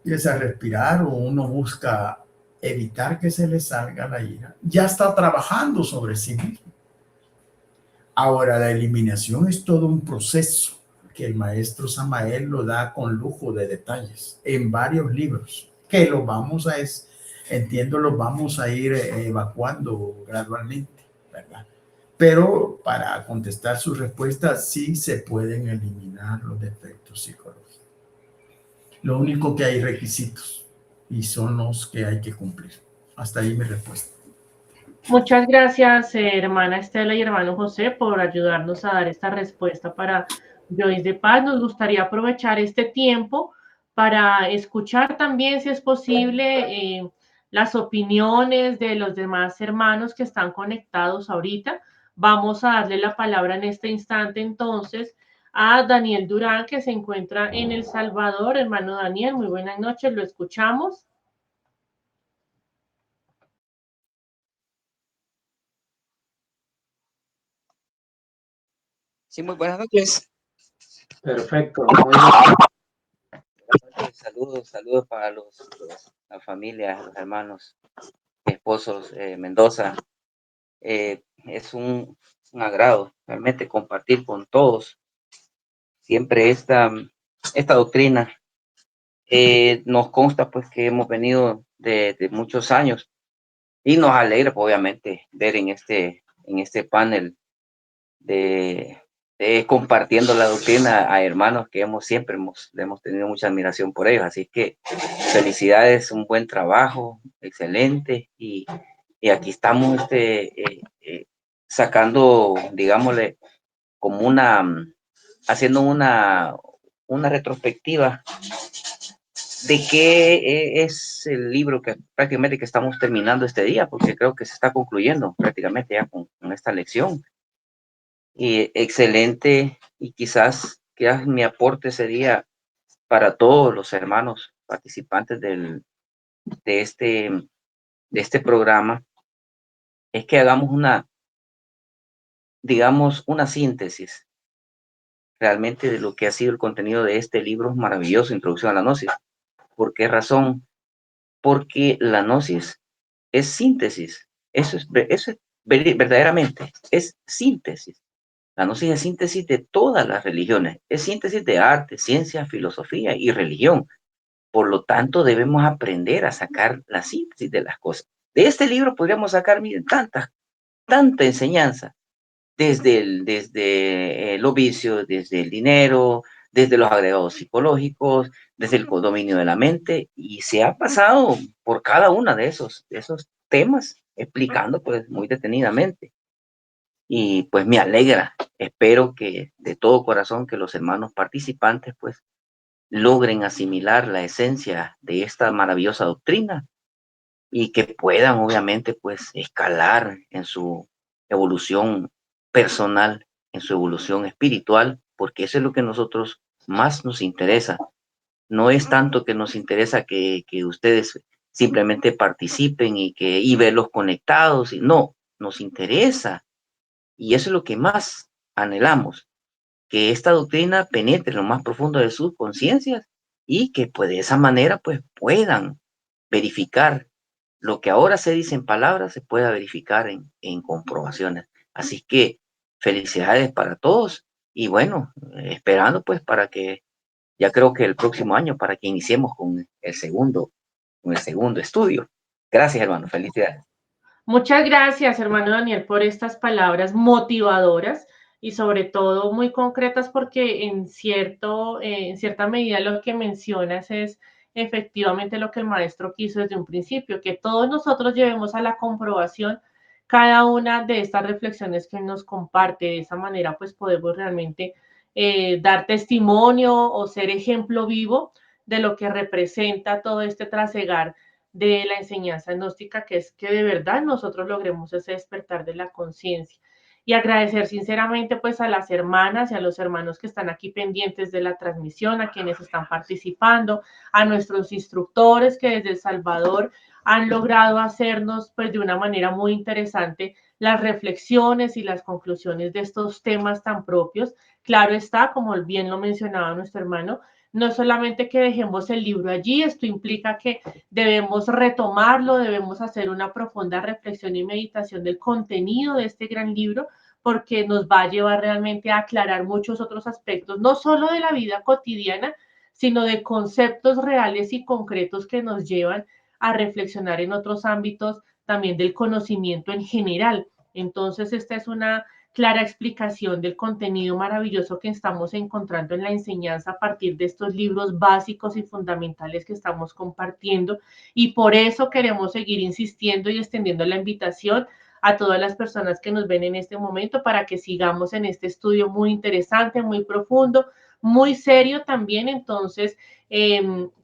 empieza a respirar o uno busca evitar que se le salga la ira, ya está trabajando sobre sí mismo. Ahora, la eliminación es todo un proceso que el maestro Samael lo da con lujo de detalles en varios libros, que los vamos a ir evacuando gradualmente, ¿verdad? Pero para contestar su respuesta, sí se pueden eliminar los defectos psicológicos. Lo único que hay requisitos y son los que hay que cumplir. Hasta ahí mi respuesta. Muchas gracias, hermana Estela y hermano José, por ayudarnos a dar esta respuesta para Joyce de Paz. Nos gustaría aprovechar este tiempo para escuchar también, si es posible, las opiniones de los demás hermanos que están conectados ahorita. Vamos a darle la palabra en este instante, entonces, a Daniel Durán, que se encuentra en El Salvador. Hermano Daniel, muy buenas noches, lo escuchamos. Sí, muy buenas noches. Perfecto. Muy bien. Saludos para la familia, los hermanos, esposos, Mendoza. Es un agrado realmente compartir con todos siempre esta doctrina. Nos consta pues que hemos venido de muchos años y nos alegra pues, obviamente ver en este panel de compartiendo la doctrina a hermanos que siempre hemos tenido mucha admiración por ellos. Así que felicidades, un buen trabajo, excelente. Y aquí estamos sacando, digámosle, como haciendo una retrospectiva de qué es el libro que prácticamente que estamos terminando este día, porque creo que se está concluyendo prácticamente ya con esta lección. Y excelente, y quizás mi aporte sería para todos los hermanos participantes de este programa, es que hagamos una síntesis realmente de lo que ha sido el contenido de este libro maravilloso, Introducción a la Gnosis. ¿Por qué razón? Porque la Gnosis es síntesis, eso es verdaderamente, es síntesis. La Gnosis es síntesis de todas las religiones, es síntesis de arte, ciencia, filosofía y religión. Por lo tanto, debemos aprender a sacar la síntesis de las cosas. De este libro podríamos sacar, miren, tanta enseñanza, desde los vicios, desde el dinero, desde los agregados psicológicos, desde el dominio de la mente, y se ha pasado por cada uno de esos temas, explicando pues muy detenidamente. Y pues me alegra, espero que de todo corazón que los hermanos participantes pues logren asimilar la esencia de esta maravillosa doctrina y que puedan obviamente pues escalar en su evolución personal, en su evolución espiritual, porque eso es lo que a nosotros más nos interesa. No es tanto que nos interesa que ustedes simplemente participen y verlos conectados, no, nos interesa. Y eso es lo que más anhelamos, que esta doctrina penetre en lo más profundo de sus conciencias y que pues de esa manera pues puedan verificar lo que ahora se dice en palabras, se pueda verificar en comprobaciones. Así que felicidades para todos y bueno, esperando pues para que ya creo que el próximo año para que iniciemos con el segundo estudio. Gracias, hermano. Felicidades. Muchas gracias, hermano Daniel, por estas palabras motivadoras y sobre todo muy concretas porque en cierta medida lo que mencionas es efectivamente lo que el maestro quiso desde un principio, que todos nosotros llevemos a la comprobación cada una de estas reflexiones que nos comparte. De esa manera, pues podemos realmente dar testimonio o ser ejemplo vivo de lo que representa todo este trasegar de la enseñanza gnóstica, que es que de verdad nosotros logremos ese despertar de la conciencia. Y agradecer sinceramente pues a las hermanas y a los hermanos que están aquí pendientes de la transmisión, a quienes están participando, a nuestros instructores que desde El Salvador han logrado hacernos pues de una manera muy interesante las reflexiones y las conclusiones de estos temas tan propios. Claro está, como bien lo mencionaba nuestro hermano, no solamente que dejemos el libro allí, esto implica que debemos retomarlo, debemos hacer una profunda reflexión y meditación del contenido de este gran libro, porque nos va a llevar realmente a aclarar muchos otros aspectos, no solo de la vida cotidiana, sino de conceptos reales y concretos que nos llevan a reflexionar en otros ámbitos también del conocimiento en general. Entonces, esta es una clara explicación del contenido maravilloso que estamos encontrando en la enseñanza a partir de estos libros básicos y fundamentales que estamos compartiendo, y por eso queremos seguir insistiendo y extendiendo la invitación a todas las personas que nos ven en este momento para que sigamos en este estudio muy interesante, muy profundo, muy serio también. Entonces,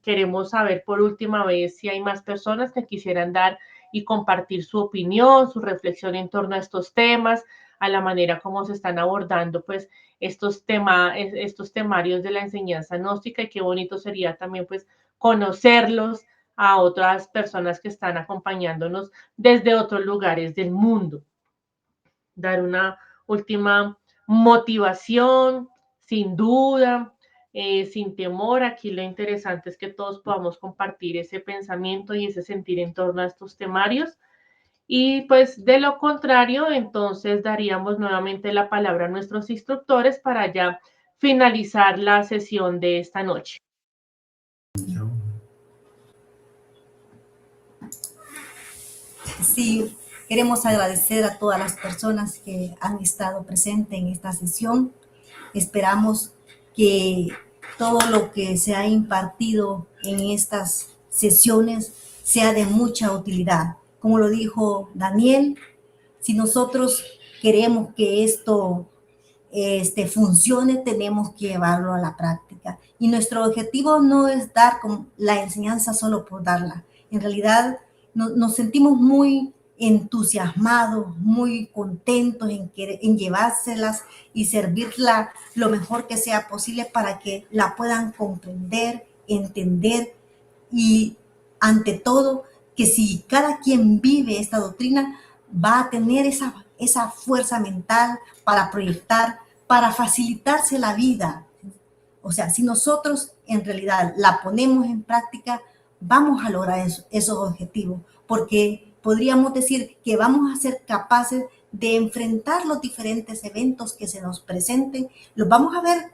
queremos saber por última vez si hay más personas que quisieran dar y compartir su opinión, su reflexión en torno a estos temas, a la manera como se están abordando pues estos temarios de la enseñanza gnóstica, y qué bonito sería también pues conocerlos a otras personas que están acompañándonos desde otros lugares del mundo. Dar una última motivación, sin duda, sin temor. Aquí lo interesante es que todos podamos compartir ese pensamiento y ese sentir en torno a estos temarios. Y pues de lo contrario, entonces daríamos nuevamente la palabra a nuestros instructores para ya finalizar la sesión de esta noche. Sí, queremos agradecer a todas las personas que han estado presentes en esta sesión. Esperamos que todo lo que se ha impartido en estas sesiones sea de mucha utilidad. Como lo dijo Daniel, si nosotros queremos que esto funcione, tenemos que llevarlo a la práctica. Y nuestro objetivo no es dar la enseñanza solo por darla. En realidad nos sentimos muy entusiasmados, muy contentos en llevárselas y servirla lo mejor que sea posible para que la puedan comprender, entender, y ante todo, que si cada quien vive esta doctrina, va a tener esa fuerza mental para proyectar, para facilitarse la vida. O sea, si nosotros en realidad la ponemos en práctica, vamos a lograr esos objetivos, porque podríamos decir que vamos a ser capaces de enfrentar los diferentes eventos que se nos presenten, los vamos a ver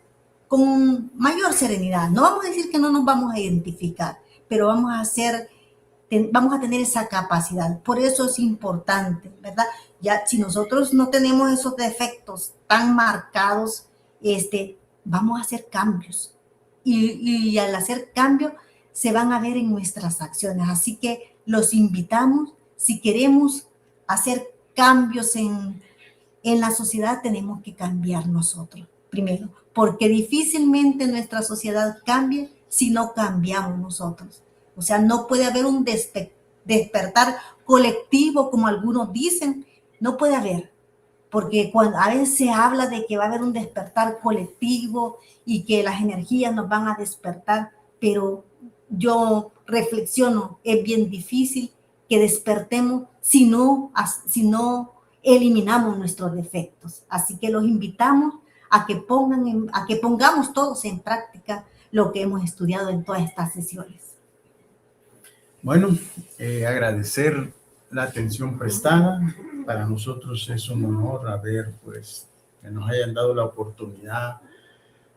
con mayor serenidad. No vamos a decir que no nos vamos a identificar, pero vamos a tener esa capacidad. Por eso es importante, ¿verdad? Ya si nosotros no tenemos esos defectos tan marcados, vamos a hacer cambios. Y al hacer cambios se van a ver en nuestras acciones. Así que los invitamos, si queremos hacer cambios en la sociedad, tenemos que cambiar nosotros primero, porque difícilmente nuestra sociedad cambie si no cambiamos nosotros. O sea, no puede haber un despertar colectivo, como algunos dicen, no puede haber, porque a veces se habla de que va a haber un despertar colectivo y que las energías nos van a despertar, pero yo reflexiono, es bien difícil que despertemos si no eliminamos nuestros defectos. Así que los invitamos a que pongamos todos en práctica lo que hemos estudiado en todas estas sesiones. Bueno, agradecer la atención prestada. Para nosotros es un honor pues, que nos hayan dado la oportunidad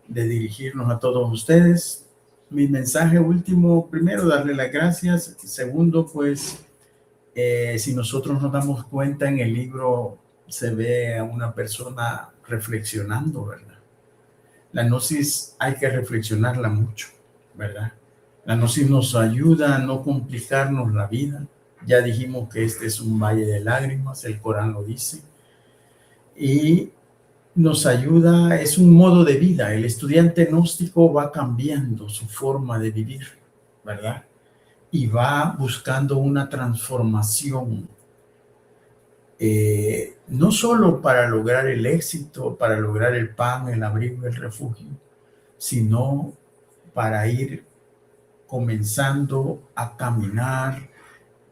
de dirigirnos a todos ustedes. Mi mensaje último, primero, darle las gracias. Segundo, pues, si nosotros nos damos cuenta, en el libro se ve a una persona reflexionando, ¿verdad? La gnosis hay que reflexionarla mucho, ¿verdad? La gnosis nos ayuda a no complicarnos la vida. Ya dijimos que este es un valle de lágrimas, el Corán lo dice. Y nos ayuda, es un modo de vida. El estudiante gnóstico va cambiando su forma de vivir, ¿verdad? Y va buscando una transformación, no solo para lograr el éxito, para lograr el pan, el abrigo, el refugio, sino para ir comenzando a caminar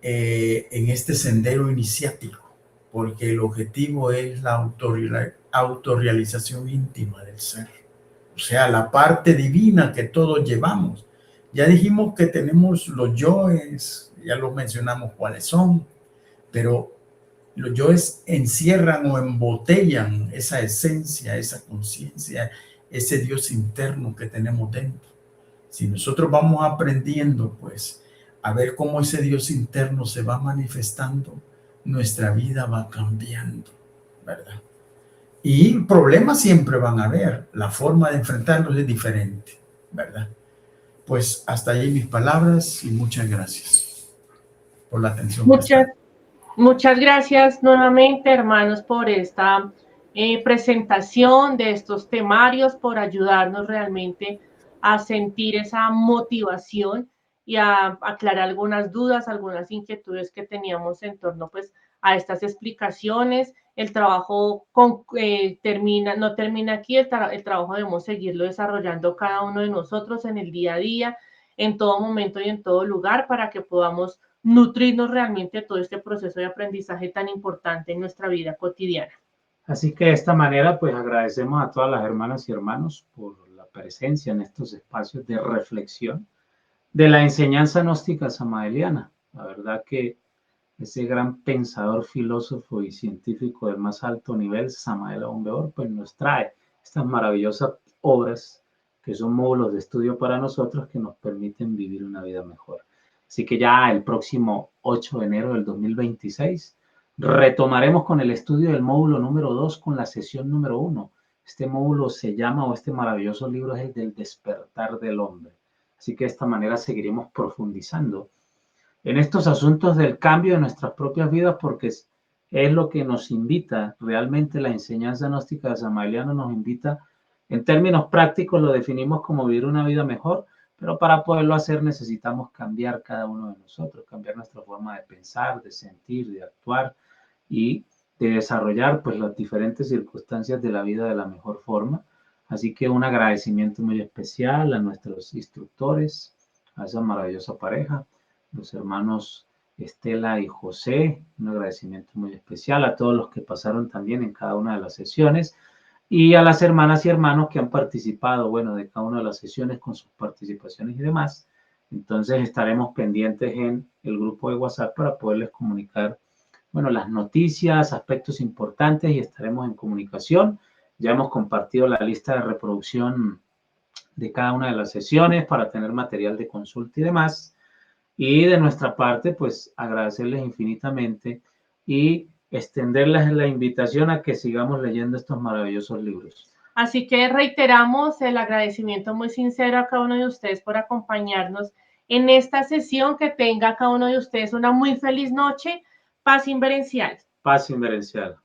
en este sendero iniciático, porque el objetivo es la autorrealización íntima del ser, o sea, la parte divina que todos llevamos. Ya dijimos que tenemos los yoes, ya los mencionamos cuáles son, pero los yoes encierran o embotellan esa esencia, esa conciencia, ese Dios interno que tenemos dentro. Si nosotros vamos aprendiendo, pues, a ver cómo ese Dios interno se va manifestando, nuestra vida va cambiando, ¿verdad? Y problemas siempre van a haber, la forma de enfrentarlos es diferente, ¿verdad? Pues hasta ahí mis palabras y muchas gracias por la atención prestada. Muchas gracias nuevamente, hermanos, por esta presentación de estos temarios, por ayudarnos realmente a sentir esa motivación y a aclarar algunas dudas, algunas inquietudes que teníamos en torno pues, a estas explicaciones. El trabajo no termina aquí, el trabajo debemos seguirlo desarrollando cada uno de nosotros en el día a día, en todo momento y en todo lugar, para que podamos nutrirnos realmente de todo este proceso de aprendizaje tan importante en nuestra vida cotidiana. Así que de esta manera, pues agradecemos a todas las hermanas y hermanos por la presencia en estos espacios de reflexión de la enseñanza gnóstica samaeliana. La verdad que ese gran pensador, filósofo y científico del más alto nivel, Samael Aun Weor, pues nos trae estas maravillosas obras que son módulos de estudio para nosotros que nos permiten vivir una vida mejor. Así que ya el próximo 8 de enero del 2026 retomaremos con el estudio del módulo número 2 con la sesión número 1. Este módulo se llama, o este maravilloso libro es el del despertar del hombre. Así que de esta manera seguiremos profundizando en estos asuntos del cambio de nuestras propias vidas, porque es lo que nos invita, realmente la enseñanza gnóstica de Samaeliano nos invita, en términos prácticos lo definimos como vivir una vida mejor, pero para poderlo hacer necesitamos cambiar cada uno de nosotros, cambiar nuestra forma de pensar, de sentir, de actuar y de desarrollar pues las diferentes circunstancias de la vida de la mejor forma. Así que un agradecimiento muy especial a nuestros instructores, a esa maravillosa pareja, los hermanos Estela y José, un agradecimiento muy especial a todos los que pasaron también en cada una de las sesiones y a las hermanas y hermanos que han participado, bueno, de cada una de las sesiones con sus participaciones y demás. Entonces estaremos pendientes en el grupo de WhatsApp para poderles comunicar, bueno, las noticias, aspectos importantes y estaremos en comunicación. Ya hemos compartido la lista de reproducción de cada una de las sesiones para tener material de consulta y demás. Y de nuestra parte, pues agradecerles infinitamente y extenderles la invitación a que sigamos leyendo estos maravillosos libros. Así que reiteramos el agradecimiento muy sincero a cada uno de ustedes por acompañarnos en esta sesión. Que tenga cada uno de ustedes una muy feliz noche. Paz inverencial. Paz inverencial.